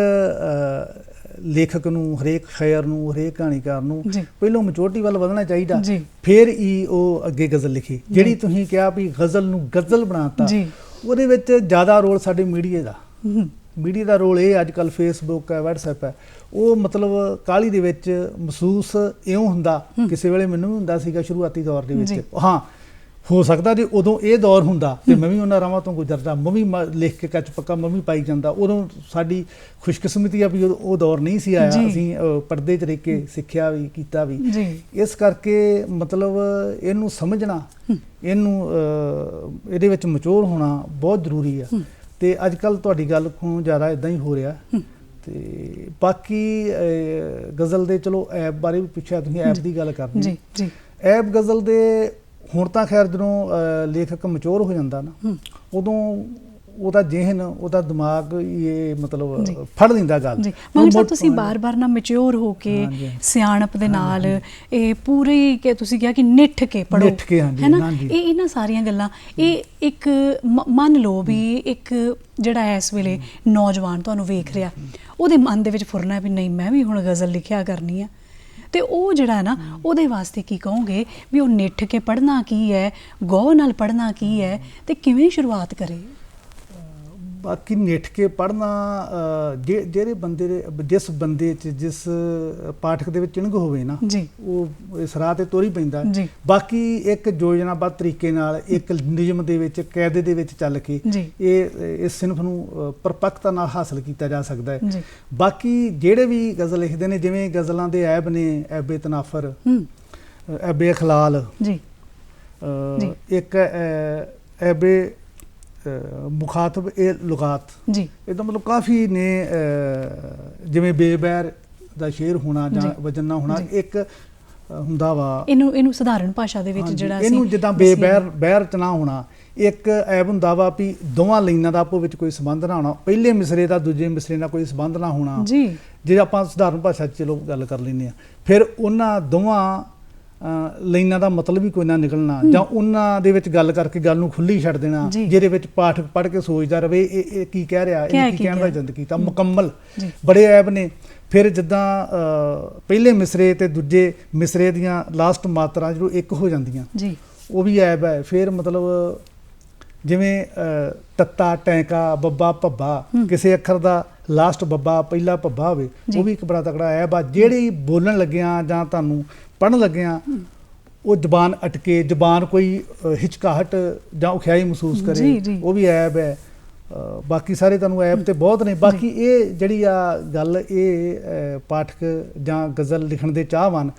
ਲੇਖਕ ਨੂੰ, ਹਰੇਕ ਸ਼ਾਇਰ ਨੂੰ, ਹਰੇਕ ਕਹਾਣੀਕਾਰ ਨੂੰ ਪਹਿਲਾਂ ਮੈਚੋਰਟੀ ਵੱਲ ਵਧਣਾ ਚਾਹੀਦਾ, ਫਿਰ ਹੀ ਉਹ ਅੱਗੇ ਗਜ਼ਲ ਲਿਖੇ। ਜਿਹੜੀ ਤੁਸੀਂ ਕਿਹਾ ਵੀ ਗਜ਼ਲ ਨੂੰ ਗਜ਼ਲ ਬਣਾਤਾ, ਉਹਦੇ ਵਿੱਚ ਜ਼ਿਆਦਾ ਰੋਲ ਸਾਡੇ ਮੀਡੀਆ ਦਾ ਰੋਲ ਇਹ ਅੱਜ ਕੱਲ੍ਹ ਫੇਸਬੁੱਕ ਹੈ, ਵਟਸਐਪ ਹੈ, ਉਹ ਮਤਲਬ ਕਾਹਲੀ ਦੇ ਵਿੱਚ ਮਹਿਸੂਸ ਇਉਂ ਹੁੰਦਾ, ਕਿਸੇ ਵੇਲੇ ਮੈਨੂੰ ਵੀ ਹੁੰਦਾ ਸੀਗਾ ਸ਼ੁਰੂਆਤੀ ਦੌਰ ਦੇ ਵਿੱਚ, ਹਾਂ ਹੋ ਸਕਦਾ ਜੇ ਉਦੋਂ ਇਹ ਦੌਰ ਹੁੰਦਾ ਤੇ ਮੈਂ ਵੀ ਉਹਨਾਂ ਰਾਵਾਂ ਤੋਂ ਗੁਜ਼ਰਦਾ, ਮੈਂ ਵੀ ਲਿਖ ਕੇ ਕੱਚ ਪੱਕਾ ਮੈਂ ਵੀ ਪਾਈ ਜਾਂਦਾ। ਉਦੋਂ ਸਾਡੀ ਖੁਸ਼ਕਿਸਮਤੀ ਆ ਵੀ ਉਹ ਦੌਰ ਨਹੀਂ ਸੀ ਆਇਆ, ਅਸੀਂ ਪਰਦੇ 'ਚ ਰਹਿ ਕੇ ਸਿੱਖਿਆ ਵੀ ਕੀਤਾ ਵੀ। ਇਸ ਕਰਕੇ ਮਤਲਬ ਇਹਨੂੰ ਸਮਝਣਾ, ਇਹਨੂੰ ਇਹਦੇ ਵਿੱਚ ਮਚੋਰ ਹੋਣਾ ਬਹੁਤ ਜ਼ਰੂਰੀ ਆ। ਤੇ ਅੱਜ ਕੱਲ੍ਹ ਤੁਹਾਡੀ ਗੱਲ ਤੋਂ ਜ਼ਿਆਦਾ ਇੱਦਾਂ ਹੀ ਹੋ ਰਿਹਾ। ਤੇ ਬਾਕੀ ਗਜ਼ਲ ਦੇ ਚਲੋ ਐਪ ਬਾਰੇ ਵੀ ਪੁੱਛਿਆ ਤੁਸੀਂ, ਐਪ ਦੀ ਗੱਲ ਕਰਨੀ, ਐਪ ਗਜ਼ਲ ਦੇ ਹੁਣ ਤਾਂ ਖੈਰ ਜਦੋਂ ਲੇਖਕ ਮਚੋਰ ਹੋ ਜਾਂਦਾ ਨਾ, ਉਦੋਂ ਉਹਦਾ ਜ਼ਿਹਨ, ਉਹਦਾ ਦਿਮਾਗ ਇਹ ਮਤਲਬ ਫੜ ਲੈਂਦਾ ਗੱਲ। ਮਗਰ ਸਾਹਿਬ ਤੁਸੀਂ ਬਾਰ-ਬਾਰ ਨਾ ਮੈਚਿਓਰ ਹੋ ਕੇ ਸਿਆਣਪ ਦੇ ਨਾਲ ਇਹ ਪੂਰੀ ਕਿ ਤੁਸੀਂ ਕਿਹਾ ਕਿ ਨਿੱਠ ਕੇ ਪੜੋ, ਹੈ ਨਾ, ਇਹ ਇਹਨਾਂ ਸਾਰੀਆਂ ਗੱਲਾਂ, ਇਹ ਇੱਕ ਮੰਨ ਲਓ ਵੀ ਇੱਕ ਜਿਹੜਾ ਇਸ ਵੇਲੇ ਨੌਜਵਾਨ ਤੁਹਾਨੂੰ ਵੇਖ ਰਿਹਾ, ਉਹਦੇ ਮਨ ਦੇ ਵਿੱਚ ਫੁਰਨਾ ਵੀ ਨਹੀਂ ਮੈਂ ਵੀ ਹੁਣ ਗਜ਼ਲ ਲਿਖਿਆ ਕਰਨੀ ਆ, ਤੇ ਉਹ ਜਿਹੜਾ ਨਾ ਉਹਦੇ ਵਾਸਤੇ ਕੀ ਕਹੋਗੇ ਵੀ ਉਹ ਨਿੱਠ ਕੇ ਪੜ੍ਹਨਾ ਕੀ ਹੈ, ਗੌਰ ਨਾਲ ਪੜ੍ਹਨਾ ਕੀ ਹੈ, ਤੇ ਕਿਵੇਂ ਸ਼ੁਰੂਆਤ ਕਰੇ? ਬਾਕੀ ਨਿੱਠ ਕੇ ਪੜ੍ਹਨਾ ਜਿਹੜੇ ਬੰਦੇ ਦੇ, ਜਿਸ ਬੰਦੇ 'ਚ, ਜਿਸ ਪਾਠਕ ਦੇ ਵਿੱਚ ਚਿਣਗ ਹੋਵੇ ਨਾ, ਉਹ ਇਸ ਰਾਹ 'ਤੇ ਤੋਰੀ ਪੈਂਦਾ। ਬਾਕੀ ਇੱਕ ਯੋਜਨਾਬੱਧ ਤਰੀਕੇ ਨਾਲ, ਇੱਕ ਨਿਯਮ ਦੇ ਵਿੱਚ, ਕਾਇਦੇ ਦੇ ਵਿੱਚ ਚੱਲ ਕੇ ਇਸ ਸਿਨਫ ਨੂੰ ਪਰਪੱਕਤਾ ਨਾਲ ਹਾਸਲ ਕੀਤਾ ਜਾ ਸਕਦਾ ਹੈ। ਬਾਕੀ ਜਿਹੜੇ ਵੀ ਗਜ਼ਲ ਲਿਖਦੇ ਨੇ, ਜਿਵੇਂ ਗਜ਼ਲਾਂ ਦੇ ਐਬ ਨੇ, ਐਬੇ ਤਨਾਫਰ, ਐਬੇ ਅਖਲਾਲ, ਇੱਕ ਐਬੇ ਮੁਖਾਤਬ ਇਹ ਲੁਗਾਤ ਜੀ, ਇਹਦਾ ਮਤਲਬ ਕਾਫੀ ਨੇ, ਜਿਵੇਂ ਬੇਬੈਰ ਦਾ ਸ਼ੇਰ ਹੋਣਾ ਜਾਂ ਵਜਨ ਨਾ ਹੋਣਾ, ਇੱਕ ਹੁੰਦਾ ਵਾ ਇਹਨੂੰ ਸਧਾਰਨ ਭਾਸ਼ਾ ਦੇ ਵਿੱਚ ਜਿਹੜਾ ਇਹਨੂੰ ਜਿੱਦਾਂ ਬੇਬੈਰ ਚ ਨਾ ਹੋਣਾ, ਇੱਕ ਐਬ ਹੁੰਦਾ ਵਾ ਵੀ ਦੋਵਾਂ ਲਾਈਨਾਂ ਦਾ ਆਪੋ ਵਿੱਚ ਕੋਈ ਸੰਬੰਧ ਨਾ ਹੋਣਾ, ਪਹਿਲੇ ਮਿਸਰੇ ਦਾ ਦੂਜੇ ਮਿਸਰੇ ਨਾਲ ਕੋਈ ਸੰਬੰਧ ਨਾ ਹੋਣਾ ਜੀ, ਜੇ ਆਪਾਂ ਸਧਾਰਨ ਭਾਸ਼ਾ 'ਚ ਚਲੋ ਗੱਲ ਕਰ ਲੈਂਦੇ ਹਾਂ। ਫਿਰ ਉਹਨਾਂ ਦੋਵਾਂ ਲਾਈਨਾਂ ਦਾ ਮਤਲਬ ਹੀ ਕੋਈ ਨਾ ਨਿਕਲਣਾ, ਜਾਂ ਉਹਨਾਂ ਦੇ ਵਿੱਚ ਗੱਲ ਕਰਕੇ ਗੱਲ ਨੂੰ ਖੁੱਲੀ ਛੱਡ ਦੇਣਾ, ਜਿਹਦੇ ਵਿੱਚ ਪਾਠਕ ਪੜ੍ਹ ਕੇ ਸੋਚਦਾ ਰਵੇ ਇਹ ਕੀ ਕਹਿ ਰਿਹਾ, ਇਹ ਕੀ ਕਹਿਣ ਦਾ ਯਤਨ ਕੀਤਾ। ਮੁਕੰਮਲ ਬੜੇ ਐਬ ਨੇ। ਫਿਰ ਜਿੱਦਾਂ ਪਹਿਲੇ ਮਿਸਰੇ ਤੇ ਦੂਜੇ ਮਿਸਰੇ ਦੀਆਂ ਲਾਸਟ ਮਾਤਰਾ ਜਦੋਂ ਇੱਕ ਹੋ ਜਾਂਦੀਆਂ, ਉਹ ਵੀ ਐਬ ਹੈ। ਫਿਰ ਮਤਲਬ ਜਿਵੇਂ ਤੱਤਾ, ਟੈਂਕਾ, ਬੱਬਾ, ਭੱਬਾ, ਕਿਸੇ ਅੱਖਰ ਦਾ ਲਾਸਟ ਬੱਬਾ ਪਹਿਲਾ ਭੱਬਾ ਹੋਵੇ, ਉਹ ਵੀ ਇੱਕ ਬੜਾ ਤਕੜਾ ਐਬ ਆ। ਜਿਹੜੀ ਬੋਲਣ ਲੱਗਿਆ ਜਾਂ ਤੁਹਾਨੂੰ ਪੜ੍ਹਨ ਲੱਗਿਆ ਉਹ ਜ਼ਬਾਨ ਅਟਕੇ, ਜ਼ਬਾਨ ਕੋਈ ਹਿਚਕਾਹਟ ਜਾਂ ਔਖਿਆਈ ਮਹਿਸੂਸ ਕਰੇ, ਉਹ ਵੀ ਐਬ ਹੈ। ਬਾਕੀ ਸਾਰੇ ਤੁਹਾਨੂੰ ਐਬ ਤੇ ਬਹੁਤ ਨੇ। ਬਾਕੀ ਇਹ ਜਿਹੜੀ ਆ ਗੱਲ, ਇਹ ਪਾਠਕ ਜਾਂ ਗਜ਼ਲ ਲਿਖਣ ਦੇ ਚਾਹਵਾਨ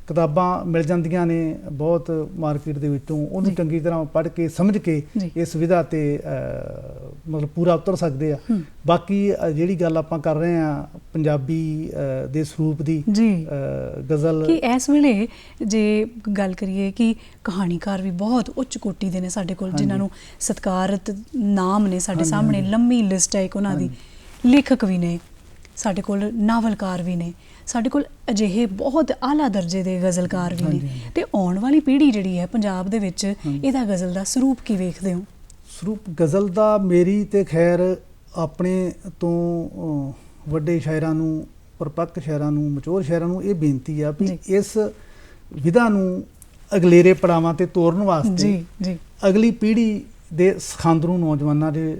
ਕਿਤਾਬਾਂ ਮਿਲ ਜਾਂਦੀਆਂ ਨੇ ਬਹੁਤ ਮਾਰਕੀਟ ਦੇ ਵਿੱਚੋਂ, ਉਹਨੂੰ ਚੰਗੀ ਤਰ੍ਹਾਂ ਪੜ੍ਹ ਕੇ ਸਮਝ ਕੇ ਇਸ ਵਿਧਾ ਤੇ ਮਤਲਬ ਪੂਰਾ ਉਤਰ ਸਕਦੇ ਆ। ਬਾਕੀ ਜਿਹੜੀ ਗੱਲ ਆਪਾਂ ਕਰ ਰਹੇ ਆ ਪੰਜਾਬੀ ਦੇ ਸਰੂਪ ਦੀ ਗਜ਼ਲ, ਕਿ ਇਸ ਵੇਲੇ ਜੇ ਗੱਲ ਕਰੀਏ ਕਿ ਕਹਾਣੀਕਾਰ ਵੀ ਬਹੁਤ ਉੱਚ ਕੋਟੀ ਦੇ ਨੇ ਸਾਡੇ ਕੋਲ, ਜਿਨ੍ਹਾਂ ਨੂੰ ਸਤਿਕਾਰਤ ਨਾਮ ਨੇ ਸਾਡੇ ਸਾਹਮਣੇ, ਲੰਮੀ ਲਿਸਟ ਹੈ ਇੱਕ ਉਹਨਾਂ ਦੀ। ਲੇਖਕ ਵੀ ਨੇ ਸਾਡੇ ਕੋਲ, ਨਾਵਲਕਾਰ ਵੀ ਨੇ ਸਾਡੇ ਕੋਲ, ਅਜਿਹੇ ਬਹੁਤ ਆਲਾ ਦਰਜੇ ਦੇ ਗਜ਼ਲਕਾਰ ਵੀ ਨੇ। ਤੇ ਆਉਣ ਵਾਲੀ ਪੀੜ੍ਹੀ ਜਿਹੜੀ ਹੈ ਪੰਜਾਬ ਦੇ ਵਿੱਚ, ਇਹਦਾ ਗਜ਼ਲ ਦਾ ਸਰੂਪ ਕੀ ਵੇਖਦੇ ਹੋ? ਸਰੂਪ ਗਜ਼ਲ ਦਾ ਮੇਰੀ ਤੇ ਖੈਰ ਆਪਣੇ ਤੋਂ ਵੱਡੇ ਸ਼ਾਇਰਾਂ ਨੂੰ, ਪਰਪੱਕ ਸ਼ਾਇਰਾਂ ਨੂੰ, ਮਚੋਰ ਸ਼ਾਇਰਾਂ ਨੂੰ ਇਹ ਬੇਨਤੀ ਆ ਵੀ ਇਸ ਵਿਧਾ ਨੂੰ ਅਗਲੇਰੇ ਪੜਾਵਾਂ ਤੇ ਤੋਰਨ ਵਾਸਤੇ ਅਗਲੀ ਪੀੜ੍ਹੀ ਦੇ ਸਿਖਾਂਦਰੂ ਨੌਜਵਾਨਾਂ ਦੇ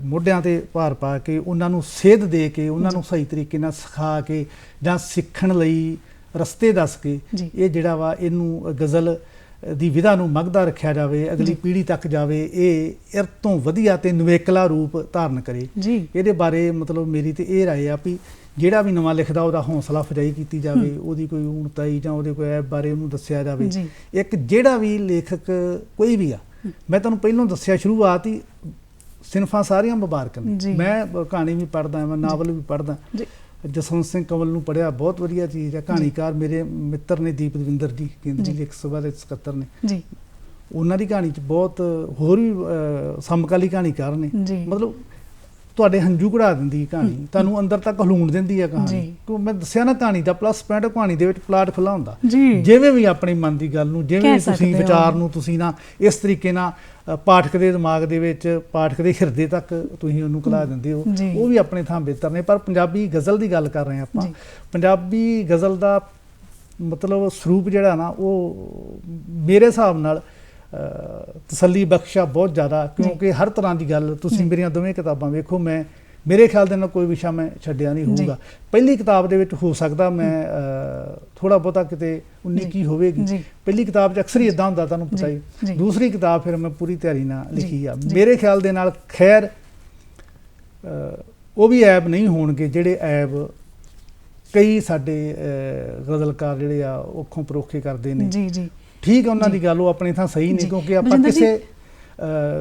ਮੋਢਿਆਂ ਤੇ ਭਾਰ ਪਾ ਕੇ ਉਹਨਾਂ ਨੂੰ ਸੇਧ ਦੇ ਕੇ, ਉਹਨਾਂ ਨੂੰ ਸਹੀ ਤਰੀਕੇ ਨਾਲ ਸਿਖਾ ਕੇ ਜਾਂ ਸਿੱਖਣ ਲਈ ਰਸਤੇ ਦੱਸ ਕੇ ਇਹ ਜਿਹੜਾ ਵਾ ਇਹਨੂੰ ਗਜ਼ਲ ਦੀ ਵਿਧਾ ਨੂੰ ਮੱਘਦਾ ਰੱਖਿਆ ਜਾਵੇ, ਅਗਲੀ ਪੀੜ੍ਹੀ ਤੱਕ ਜਾਵੇ, ਇਹ ਇਰ ਤੋਂ ਵਧੀਆ ਤੇ ਨਿਵੇਕਲਾ ਰੂਪ ਧਾਰਨ ਕਰੇ। ਇਹਦੇ ਬਾਰੇ ਮਤਲਬ ਮੇਰੀ ਤੇ ਇਹ ਰਾਏ ਆ ਵੀ ਜਿਹੜਾ ਵੀ ਨਵਾਂ ਲਿਖਦਾ ਉਹਦਾ ਹੌਸਲਾ ਅਫਜ਼ਾਈ ਕੀਤੀ ਜਾਵੇ, ਉਹਦੀ ਕੋਈ ਊਣਤਾਈ ਜਾਂ ਉਹਦੇ ਕੋਈ ਐਬ ਬਾਰੇ ਉਹਨੂੰ ਦੱਸਿਆ ਜਾਵੇ। ਇੱਕ ਜਿਹੜਾ ਵੀ ਲੇਖਕ ਕੋਈ ਵੀ ਆ, ਮੈਂ ਤੁਹਾਨੂੰ ਪਹਿਲਾਂ ਦੱਸਿਆ ਸ਼ੁਰੂਆਤ ਹੀ, ਸਿਨਫਾਂ ਸਾਰੀਆਂ ਮੁਬਾਰਕ ਨੇ। ਮੈਂ ਕਹਾਣੀ ਵੀ ਪੜ੍ਹਦਾ, ਮੈਂ ਨਾਵਲ ਵੀ ਪੜ੍ਹਦਾ। ਜਸਵੰਤ ਸਿੰਘ ਕੰਵਲ ਨੂੰ ਪੜ੍ਹਿਆ, ਬਹੁਤ ਵਧੀਆ ਚੀਜ਼ ਹੈ। ਕਹਾਣੀਕਾਰ ਮੇਰੇ ਮਿੱਤਰ ਨੇ ਦੀਪ ਦਵਿੰਦਰ ਜੀ, ਕੇਂਦਰੀ ਲੇਖਕ ਸਭਾ ਦੇ ਸਕੱਤਰ ਨੇ, ਉਹਨਾਂ ਦੀ ਕਹਾਣੀ 'ਚ ਬਹੁਤ ਹੋਰ ਵੀ ਸਮਕਾਲੀ ਕਹਾਣੀਕਾਰ ਨੇ। ਮਤਲਬ ਤੁਹਾਡੇ ਹੰਝੂ ਕਢਾ ਦਿੰਦੀ ਕਹਾਣੀ, ਤੁਹਾਨੂੰ ਅੰਦਰ ਤੱਕ ਹਲੂਣ ਦਿੰਦੀ ਹੈ ਕਹਾਣੀ। ਕਿਉਂ ਮੈਂ ਦੱਸਿਆ ਨਾ, ਕਹਾਣੀ ਦਾ ਪਲੱਸ ਪੁਆਇੰਟ ਕਹਾਣੀ ਦੇ ਵਿੱਚ ਪਲਾਟ ਖੁੱਲ੍ਹਾ ਹੁੰਦਾ। ਜਿਵੇਂ ਵੀ ਆਪਣੀ ਮਨ ਦੀ ਗੱਲ ਨੂੰ, ਜਿਵੇਂ ਵੀ ਤੁਸੀਂ ਵਿਚਾਰ ਨੂੰ ਤੁਸੀਂ ਨਾ ਇਸ ਤਰੀਕੇ ਨਾਲ ਪਾਠਕ ਦੇ ਦਿਮਾਗ ਦੇ ਵਿੱਚ, ਪਾਠਕ ਦੇ ਹਿਰਦੇ ਤੱਕ ਤੁਸੀਂ ਉਹਨੂੰ ਘੁਲਾ ਦਿੰਦੇ ਹੋ, ਉਹ ਵੀ ਆਪਣੇ ਥਾਂ ਬਿਹਤਰ ਨੇ। ਪਰ ਪੰਜਾਬੀ ਗਜ਼ਲ ਦੀ ਗੱਲ ਕਰ ਰਹੇ ਹਾਂ ਆਪਾਂ, ਪੰਜਾਬੀ ਗਜ਼ਲ ਦਾ ਮਤਲਬ ਸਰੂਪ ਜਿਹੜਾ ਨਾ, ਉਹ ਮੇਰੇ ਹਿਸਾਬ ਨਾਲ ਤਸੱਲੀ ਬਖਸ਼ਾ ਬਹੁਤ ਜ਼ਿਆਦਾ, ਕਿਉਂਕਿ ਹਰ ਤਰ੍ਹਾਂ ਦੀ ਗੱਲ ਤੁਸੀਂ ਮੇਰੀਆਂ ਦੋਵੇਂ ਕਿਤਾਬਾਂ ਵੇਖੋ, ਮੈਂ ਮੇਰੇ ਖਿਆਲ ਦੇ ਨਾਲ ਕੋਈ ਵਿਸ਼ਾ ਮੈਂ ਛੱਡਿਆ ਨਹੀਂ ਹੋਊਗਾ। ਪਹਿਲੀ ਕਿਤਾਬ ਦੇ ਵਿੱਚ ਹੋ ਸਕਦਾ ਮੈਂ ਥੋੜ੍ਹਾ ਬਹੁਤਾ ਕਿਤੇ 19 ਕੀ ਹੋਵੇਗੀ, ਪਹਿਲੀ ਕਿਤਾਬ 'ਚ ਅਕਸਰ ਹੀ ਇੱਦਾਂ ਹੁੰਦਾ, ਤੁਹਾਨੂੰ ਪਤਾ ਹੀ। ਦੂਸਰੀ ਕਿਤਾਬ ਫਿਰ ਮੈਂ ਪੂਰੀ ਤਿਆਰੀ ਨਾਲ ਲਿਖੀ ਆ। ਮੇਰੇ ਖਿਆਲ ਦੇ ਨਾਲ ਖੈਰ ਉਹ ਵੀ ਐਬ ਨਹੀਂ ਹੋਣਗੇ ਜਿਹੜੇ ਐਬ ਕਈ ਸਾਡੇ ਗਜ਼ਲਕਾਰ ਜਿਹੜੇ ਆ ਔਖੋਂ ਪਰੋਖੇ ਕਰਦੇ ਨੇ। ਠੀਕ ਹੈ, ਉਹਨਾਂ ਦੀ ਗੱਲ ਉਹ ਆਪਣੀ ਥਾਂ ਸਹੀ ਨਹੀਂ, ਕਿਉਂਕਿ ਆਪਾਂ ਕਿਸੇ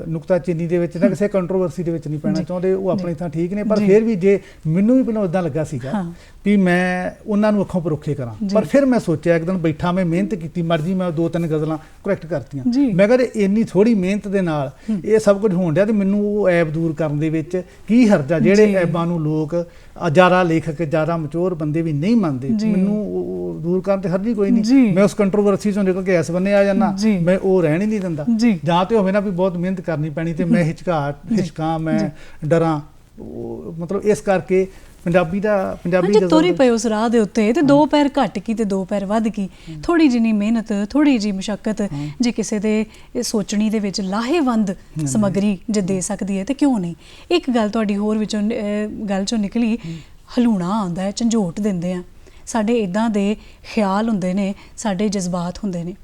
ਨੁਕਤਾਚੀਨੀ ਦੇ ਵਿੱਚ ਨਾ ਕਿਸੇ ਕੰਟਰੋਵਰਸੀ ਦੇ ਵਿੱਚ ਨਹੀਂ ਪੈਣਾ ਚਾਹੁੰਦੇ, ਉਹ ਆਪਣੀ ਥਾਂ ਠੀਕ ਨੇ। ਪਰ ਫਿਰ ਵੀ ਜੇ ਮੈਨੂੰ ਵੀ ਪਹਿਲਾਂ ਇੱਦਾਂ ਲੱਗਾ ਸੀਗਾ ਵੀ ਮੈਂ ਉਹਨਾਂ ਨੂੰ ਅੱਖੋਂ ਪਰੋਖੇ ਕਰਾਂ, ਪਰ ਫਿਰ ਮੈਂ ਸੋਚਿਆ, ਇੱਕ ਦਿਨ ਬੈਠਾ ਮੈਂ ਮਿਹਨਤ ਕੀਤੀ, ਮਰਜ਼ੀ ਮੈਂ 2-3 ਗਜ਼ਲਾਂ ਕਰੈਕਟ ਕਰਤੀਆਂ। ਮੈਂ ਕਿਹਾ ਇੰਨੀ ਥੋੜ੍ਹੀ ਮਿਹਨਤ ਦੇ ਨਾਲ ਇਹ ਸਭ ਕੁਝ ਹੋਣ ਡਿਆ, ਤੇ ਮੈਨੂੰ ਉਹ ਐਬ ਦੂਰ ਕਰਨ ਦੇ ਵਿੱਚ ਕੀ ਹਰਜ ਆ? ਜਿਹੜੇ ਐਬਾਂ ਨੂੰ ਲੋਕ ਜ਼ਿਆਦਾ ਲੇਖਕ, ਜ਼ਿਆਦਾ ਮਚੋਰ ਬੰਦੇ ਵੀ ਨਹੀਂ ਮੰਨਦੇ, ਮੈਨੂੰ ਉਹ ਦੂਰ ਕਰਨ ਤੇ ਹਰਜੀ ਕੋਈ ਨਹੀਂ। ਮੈਂ ਉਸ ਕੰਟਰੋਵਰਸੀ ਚੋਂ ਨਿਕਲ ਕੇ ਇਸ ਬੰਨੇ ਆ ਜਾਂਦਾ, ਮੈਂ ਉਹ ਰਹਿਣ ਹੀ ਨਹੀਂ ਦਿੰਦਾ। ਜਾਂ ਤੇ ਹੋਵੇ ਨਾ ਵੀ ਬਹੁਤ ਮਿਹਨਤ ਕਰਨੀ ਪੈਣੀ ਤੇ ਮੈਂ ਹਿਚਕਾਂ, ਮੈਂ ਡਰਾਂ। ਮਤਲਬ ਇਸ ਕਰਕੇ ਪੰਜਾਬੀ ਤੁਰੇ ਪਏ ਉਸ ਰਾਹ ਦੇ ਉੱਤੇ, ਤੇ 2 ਪੈਰ ਘੱਟ ਕੀ ਤੇ 2 ਪੈਰ ਵੱਧ ਕੀ, ਥੋੜੀ ਜਿਹੀ ਮਿਹਨਤ, ਥੋੜੀ ਜਿਹੀ ਮੁਸ਼ੱਕਤ ਜੇ ਕਿਸੇ ਦੇ ਸੋਚਣੀ ਦੇ ਵਿੱਚ ਲਾਹੇਵੰਦ ਸਮੱਗਰੀ ਜੇ ਦੇ ਸਕਦੀ ਹੈ ਤੇ ਕਿਉਂ ਨਹੀਂ। ਇੱਕ ਗੱਲ ਤੁਹਾਡੀ ਹੋਰ ਵਿੱਚੋਂ ਗੱਲ ਚੋਂ ਨਿਕਲੀ, ਹਲੂਣਾ ਆਉਂਦਾ ਹੈ, ਝੰਜੋਟ ਦਿੰਦੇ ਆ, ਸਾਡੇ ਇੱਦਾਂ ਦੇ ਖਿਆਲ ਹੁੰਦੇ ਨੇ, ਸਾਡੇ ਜਜ਼ਬਾਤ ਹੁੰਦੇ ਨੇ।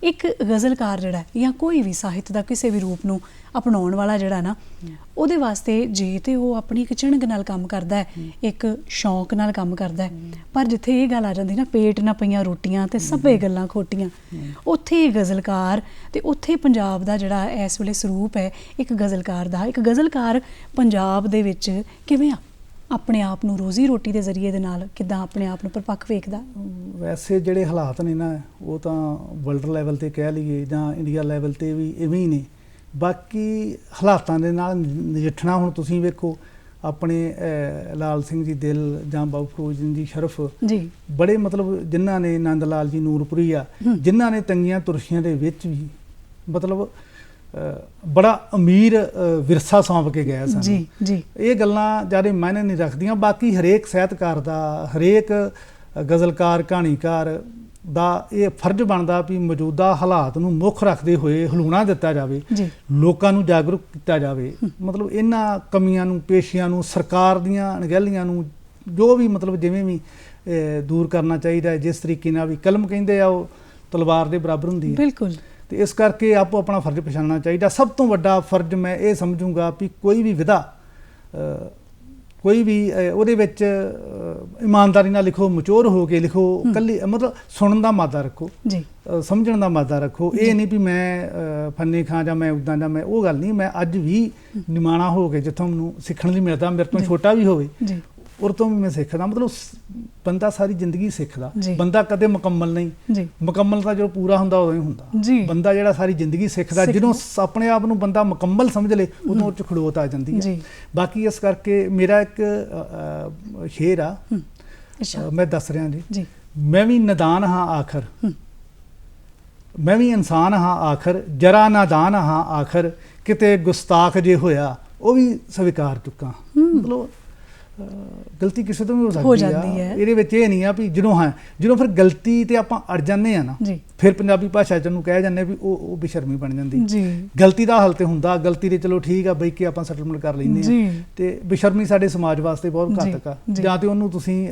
ਇੱਕ ਗਜ਼ਲਕਾਰ ਜਿਹੜਾ ਜਾਂ ਕੋਈ ਵੀ ਸਾਹਿਤ ਦਾ ਕਿਸੇ ਵੀ ਰੂਪ ਨੂੰ ਅਪਣਾਉਣ ਵਾਲਾ ਜਿਹੜਾ ਨਾ, ਉਹਦੇ ਵਾਸਤੇ ਜੇ ਤੇ ਉਹ ਆਪਣੀ ਇੱਕ ਚਿਣਗ ਨਾਲ ਕੰਮ ਕਰਦਾ ਹੈ, ਇੱਕ ਸ਼ੌਂਕ ਨਾਲ ਕੰਮ ਕਰਦਾ ਹੈ, ਪਰ ਜਿੱਥੇ ਇਹ ਗੱਲ ਆ ਜਾਂਦੀ ਨਾ, ਪੇਟ ਨਾ ਪਈਆਂ ਰੋਟੀਆਂ ਤੇ ਸਭੇ ਗੱਲਾਂ ਖੋਟੀਆਂ, ਉੱਥੇ ਗਜ਼ਲਕਾਰ ਤੇ ਉੱਥੇ ਪੰਜਾਬ ਦਾ ਜਿਹੜਾ ਇਸ ਵੇਲੇ ਸਰੂਪ ਹੈ ਇੱਕ ਗਜ਼ਲਕਾਰ ਦਾ, ਇੱਕ ਗਜ਼ਲਕਾਰ ਪੰਜਾਬ ਦੇ ਵਿੱਚ ਕਿਵੇਂ ਆਪਣੇ ਆਪ ਨੂੰ ਰੋਜ਼ੀ ਰੋਟੀ ਦੇ ਜ਼ਰੀਏ ਦੇ ਨਾਲ ਕਿੱਦਾਂ ਆਪਣੇ ਆਪ ਨੂੰ ਪਰਪੱਕ ਵੇਖਦਾ? ਵੈਸੇ ਜਿਹੜੇ ਹਾਲਾਤ ਨੇ ਨਾ, ਉਹ ਤਾਂ ਵਰਲਡ ਲੈਵਲ ਤੇ ਕਹਿ ਲਈਏ ਜਾਂ ਇੰਡੀਆ ਲੈਵਲ ਤੇ ਵੀ ਇਵੇਂ ਹੀ ਨੇ। ਬਾਕੀ ਹਾਲਾਤਾਂ ਦੇ ਨਾਲ ਨਜਿੱਠਣਾ, ਹੁਣ ਤੁਸੀਂ ਵੇਖੋ ਆਪਣੇ ਲਾਲ ਸਿੰਘ ਜੀ ਦਿਲ ਜਾਂ ਬਾਬੂ ਫਿਰੋਜ਼ ਜੀ ਸ਼ਰਫ, ਬੜੇ ਮਤਲਬ ਜਿਨ੍ਹਾਂ ਨੇ, ਨੰਦ ਲਾਲ ਜੀ ਨੂਰਪੁਰੀ ਆ, ਜਿਨ੍ਹਾਂ ਨੇ ਤੰਗੀਆਂ ਤੁਰਸ਼ੀਆਂ ਦੇ ਵਿੱਚ ਵੀ ਮਤਲਬ ਬੜਾ ਅਮੀਰ ਵਿਰਸਾ ਸੌਂਪ ਕੇ ਗਿਆ ਸਾਨੂੰ। ਇਹ ਗੱਲਾਂ ਜ਼ਿਆਦਾ ਮਾਇਨੇ ਨਹੀਂ ਰੱਖਦੀਆਂ। ਬਾਕੀ ਹਰੇਕ ਸਾਹਿਤਕਾਰ ਦਾ, ਹਰੇਕ ਗਜ਼ਲਕਾਰ, ਕਹਾਣੀਕਾਰ ਦਾ ਇਹ ਫਰਜ਼ ਬਣਦਾ ਵੀ ਮੌਜੂਦਾ ਹਾਲਾਤ ਨੂੰ ਮੁੱਖ ਰੱਖਦੇ ਹੋਏ ਹਲੂਣਾ ਦਿੱਤਾ ਜਾਵੇ, ਲੋਕਾਂ ਨੂੰ ਜਾਗਰੂਕ ਕੀਤਾ ਜਾਵੇ। ਮਤਲਬ ਇਹਨਾਂ ਕਮੀਆਂ ਨੂੰ, ਪੇਸ਼ੀਆਂ ਨੂੰ, ਸਰਕਾਰ ਦੀਆਂ ਅਣਗਹਿਲੀਆਂ ਨੂੰ, ਜੋ ਵੀ ਮਤਲਬ ਜਿਵੇਂ ਵੀ ਦੂਰ ਕਰਨਾ ਚਾਹੀਦਾ। ਜਿਸ ਤਰੀਕੇ ਨਾਲ ਵੀ ਕਲਮ ਕਹਿੰਦੇ ਆ, ਉਹ ਤਲਵਾਰ ਦੇ ਬਰਾਬਰ ਹੁੰਦੀ ਹੈ। ਬਿਲਕੁਲ। ਤੇ ਇਸ ਕਰਕੇ ਆਪੋ ਆਪਣਾ ਫਰਜ਼ ਪਛਾਣਨਾ ਚਾਹੀਦਾ। ਸਭ ਤੋਂ ਵੱਡਾ ਫਰਜ਼ ਮੈਂ ਇਹ ਸਮਝੂੰਗਾ ਵੀ ਕੋਈ ਵੀ ਵਿਧਾ ਕੋਈ ਵੀ ਉਹਦੇ ਵਿੱਚ ਇਮਾਨਦਾਰੀ ਨਾਲ ਲਿਖੋ, ਮਚੋਰ ਹੋ ਕੇ ਲਿਖੋ, ਕੱਲੀ ਮਤਲਬ ਸੁਣਨ ਦਾ ਮਾਦਾ ਰੱਖੋ ਜੀ, ਸਮਝਣ ਦਾ ਮਾਦਾ ਰੱਖੋ। ਇਹ ਨਹੀਂ ਵੀ ਮੈਂ ਫੰਨੇ ਖਾਂ ਜਾਂ ਮੈਂ ਉੱਦਾਂ ਜਾਂ ਮੈਂ ਉਹ ਗੱਲ ਨਹੀਂ। ਮੈਂ ਅੱਜ ਵੀ ਨਿਮਾਣਾ ਹੋ ਕੇ ਜਿੱਥੋਂ ਮੈਨੂੰ ਸਿੱਖਣ ਲਈ ਮਿਲਦਾ, ਮੇਰੇ ਤੋਂ ਛੋਟਾ ਵੀ ਹੋਵੇ ਉਹ ਤੋਂ ਵੀ ਮੈਂ ਸਿੱਖਦਾ। ਮਤਲਬ ਬੰਦਾ ਸਾਰੀ ਜ਼ਿੰਦਗੀ ਸਿੱਖਦਾ, ਬੰਦਾ ਕਦੇ ਮੁਕੰਮਲ ਨਹੀਂ। ਮੁਕੰਮਲ ਤਾਂ ਜਦੋਂ ਪੂਰਾ ਹੁੰਦਾ ਉਦੋਂ ਹੀ ਹੁੰਦਾ। ਬੰਦਾ ਜਿਹੜਾ ਸਾਰੀ ਜ਼ਿੰਦਗੀ ਸਿੱਖਦਾ, ਜਦੋਂ ਆਪਣੇ ਆਪ ਨੂੰ ਬੰਦਾ ਮੁਕੰਮਲ ਸਮਝ ਲੇ ਉਦੋਂ ਉਹ 'ਚ ਖੜੋਤ ਆ ਜਾਂਦੀ ਹੈ। ਬਾਕੀ ਇਸ ਕਰਕੇ ਮੇਰਾ ਇੱਕ ਸ਼ੇਰ ਆ, ਮੈਂ ਦੱਸ ਰਿਹਾ ਜੀ। ਮੈਂ ਵੀ ਨਦਾਨ ਹਾਂ ਆਖਰ, ਮੈਂ ਵੀ ਇਨਸਾਨ ਹਾਂ ਆਖਰ, ਜਰਾ ਨਾਦਾਨ ਹਾਂ ਆਖਰ, ਕਿਤੇ ਗੁਸਤਾਖ ਜੇ ਹੋਇਆ ਉਹ ਵੀ ਸਵੀਕਾਰ ਚੁੱਕਾ। ਮਤਲਬ ਗਲਤੀ ਕਿਸੇ ਤੋਂ ਵੀ ਹੋ ਸਕਦੀ ਹੈ। ਇਹਦੇ ਵਿੱਚ ਇਹ ਨਹੀਂ ਆ ਵੀ ਜਦੋਂ ਫਿਰ ਗਲਤੀ ਤੇ ਆਪਾਂ ਅੜ ਜਾਂਦੇ ਆ ਨਾ, ਫਿਰ ਪੰਜਾਬੀ ਭਾਸ਼ਾ 'ਚ ਉਹਨੂੰ ਕਹਿ ਜਾਂਦੇ ਵੀ ਉਹ ਬੇਸ਼ਰਮੀ ਬਣ ਜਾਂਦੀ। ਗਲਤੀ ਦਾ ਹੱਲ ਤੇ ਹੁੰਦਾ, ਗਲਤੀ ਦੇ ਚਲੋ ਠੀਕ ਆ ਬਈ ਕਿ ਆਪਾਂ ਸੈਟਲਮੈਂਟ ਕਰ ਲੈਂਦੇ ਆ, ਤੇ ਬੇਸ਼ਰਮੀ ਸਾਡੇ ਸਮਾਜ ਵਾਸਤੇ ਬਹੁਤ ਘਾਤਕ ਆ। ਜਾਂ ਤੇ ਉਹਨੂੰ ਤੁਸੀਂ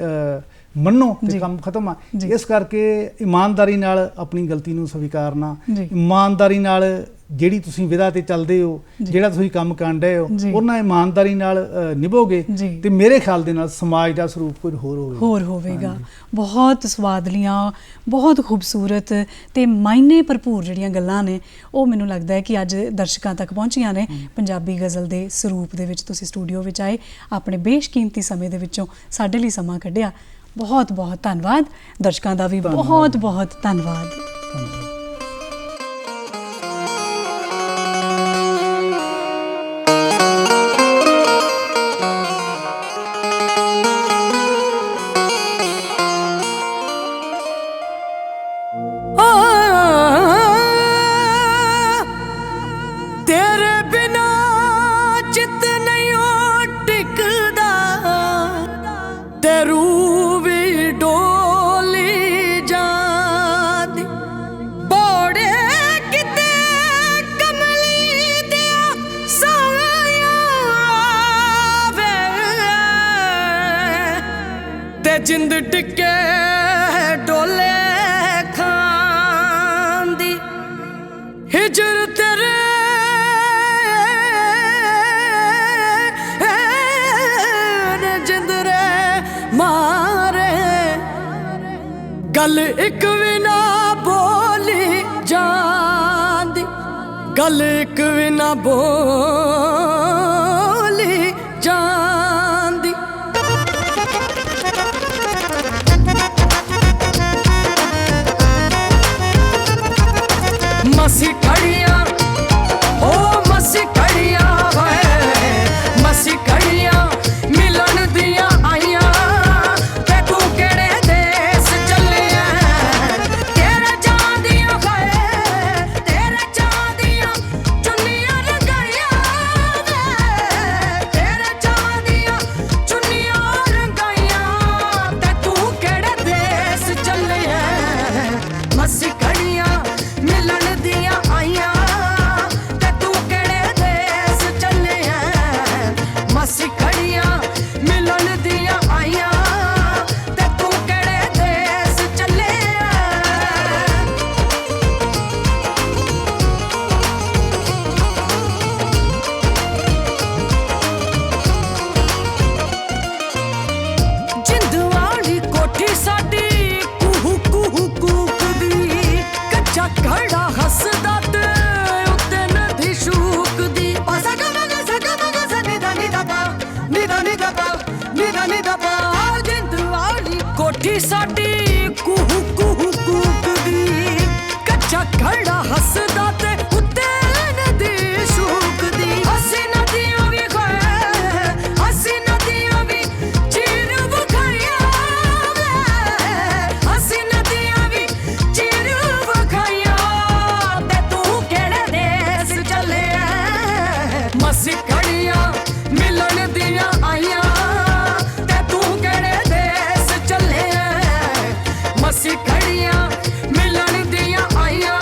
ਮੰਨੋ ਤੇ ਕੰਮ ਖਤਮ ਆ। ਇਸ ਕਰਕੇ ਇਮਾਨਦਾਰੀ ਨਾਲ ਆਪਣੀ ਗਲਤੀ ਨੂੰ ਸਵੀਕਾਰਨਾ, ਇਮਾਨਦਾਰੀ ਨਾਲ ਜਿਹੜੀ ਤੁਸੀਂ ਵਿਧਾ ਤੇ ਚੱਲਦੇ ਹੋ, ਜਿਹੜਾ ਤੁਸੀਂ ਕੰਮ ਕਰਨ ਰਹੇ ਹੋ, ਉਹਨਾਂ ਇਮਾਨਦਾਰੀ ਨਾਲ ਨਿਭੋਗੇ ਤੇ ਮੇਰੇ ਖਿਆਲ ਦੇ ਨਾਲ ਸਮਾਜ ਦਾ ਸਰੂਪ ਕੁਝ ਹੋਰ ਹੋਵੇਗਾ। ਬਹੁਤ ਸਵਾਦਲੀਆਂ, ਬਹੁਤ ਖੂਬਸੂਰਤ ਤੇ ਮਾਇਨੇ ਭਰਪੂਰ ਜਿਹੜੀਆਂ ਗੱਲਾਂ ਨੇ ਉਹ ਮੈਨੂੰ ਲੱਗਦਾ ਹੈ ਕਿ ਅੱਜ ਦਰਸ਼ਕਾਂ ਤੱਕ ਪਹੁੰਚੀਆਂ ਨੇ। ਪੰਜਾਬੀ ਗਜ਼ਲ ਦੇ ਸਰੂਪ ਦੇ ਵਿੱਚ ਤੁਸੀਂ ਸਟੂਡੀਓ ਵਿੱਚ ਆਏ, ਆਪਣੇ ਬੇਸ਼ਕੀਮਤੀ ਸਮੇਂ ਦੇ ਵਿੱਚੋਂ ਸਾਡੇ ਲਈ ਸਮਾਂ ਕੱਢਿਆ। ਬਹੁਤ ਬਹੁਤ ਧੰਨਵਾਦ। ਦਰਸ਼ਕਾਂ ਦਾ ਵੀ ਬਹੁਤ ਬਹੁਤ ਧੰਨਵਾਦ। ਜਿੰਦ ਟਿੱਕੇ ਡੋਲੇ ਖਾਂਦੀ ਹਿਜਰ ਤੇਰੇ ਜਿੰਦਰੇ ਮਾਰੇ ਗੱਲ ਇੱਕ ਵੀ ਨਾ ਬੋਲੀ ਜਾਂਦੀ, ਗੱਲ ਇੱਕ ਵੀ ਨਾ ਬੋਲੀ ਜਾਂਦੀ। मसी कड़िया ओ मसी कड़िया मसी कड़िया मिलन दिया आइया ते तू केड़े देश चलिया तेरे चांदिया तेरे चांदिया चुन्निया रंगाइया तेरे चांदिया चुन्निया रंगाइया ते तू केड़े देश चलिया मसी कड़िया मिलन दिया आइया ते तू केड़े देश चले मसी खड़िया मिलन दिया आइया ते तू केड़े देश चले। जिंद वाली कोठी साडी कुहू कुहू कूकदी, कच्चा घड़ा हसदा ते उत्ते नदी शूकदी। जिंद वाली कोठी साडी कुहू कुहू कूकदी, कच्चा घड़ा हसदा ते उत्ते नदी शूकदी। हसी नदियां भी हसी नदियां भी चीर बखाइया हसी नदियां भी चीर बखाइया ते तू केड़े देश चले मसी खड़िया मिलन दिया आइया ते तू केड़े देश चले मसी खड़िया मिलन दिया आइया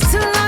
ਫੈਸਲਾ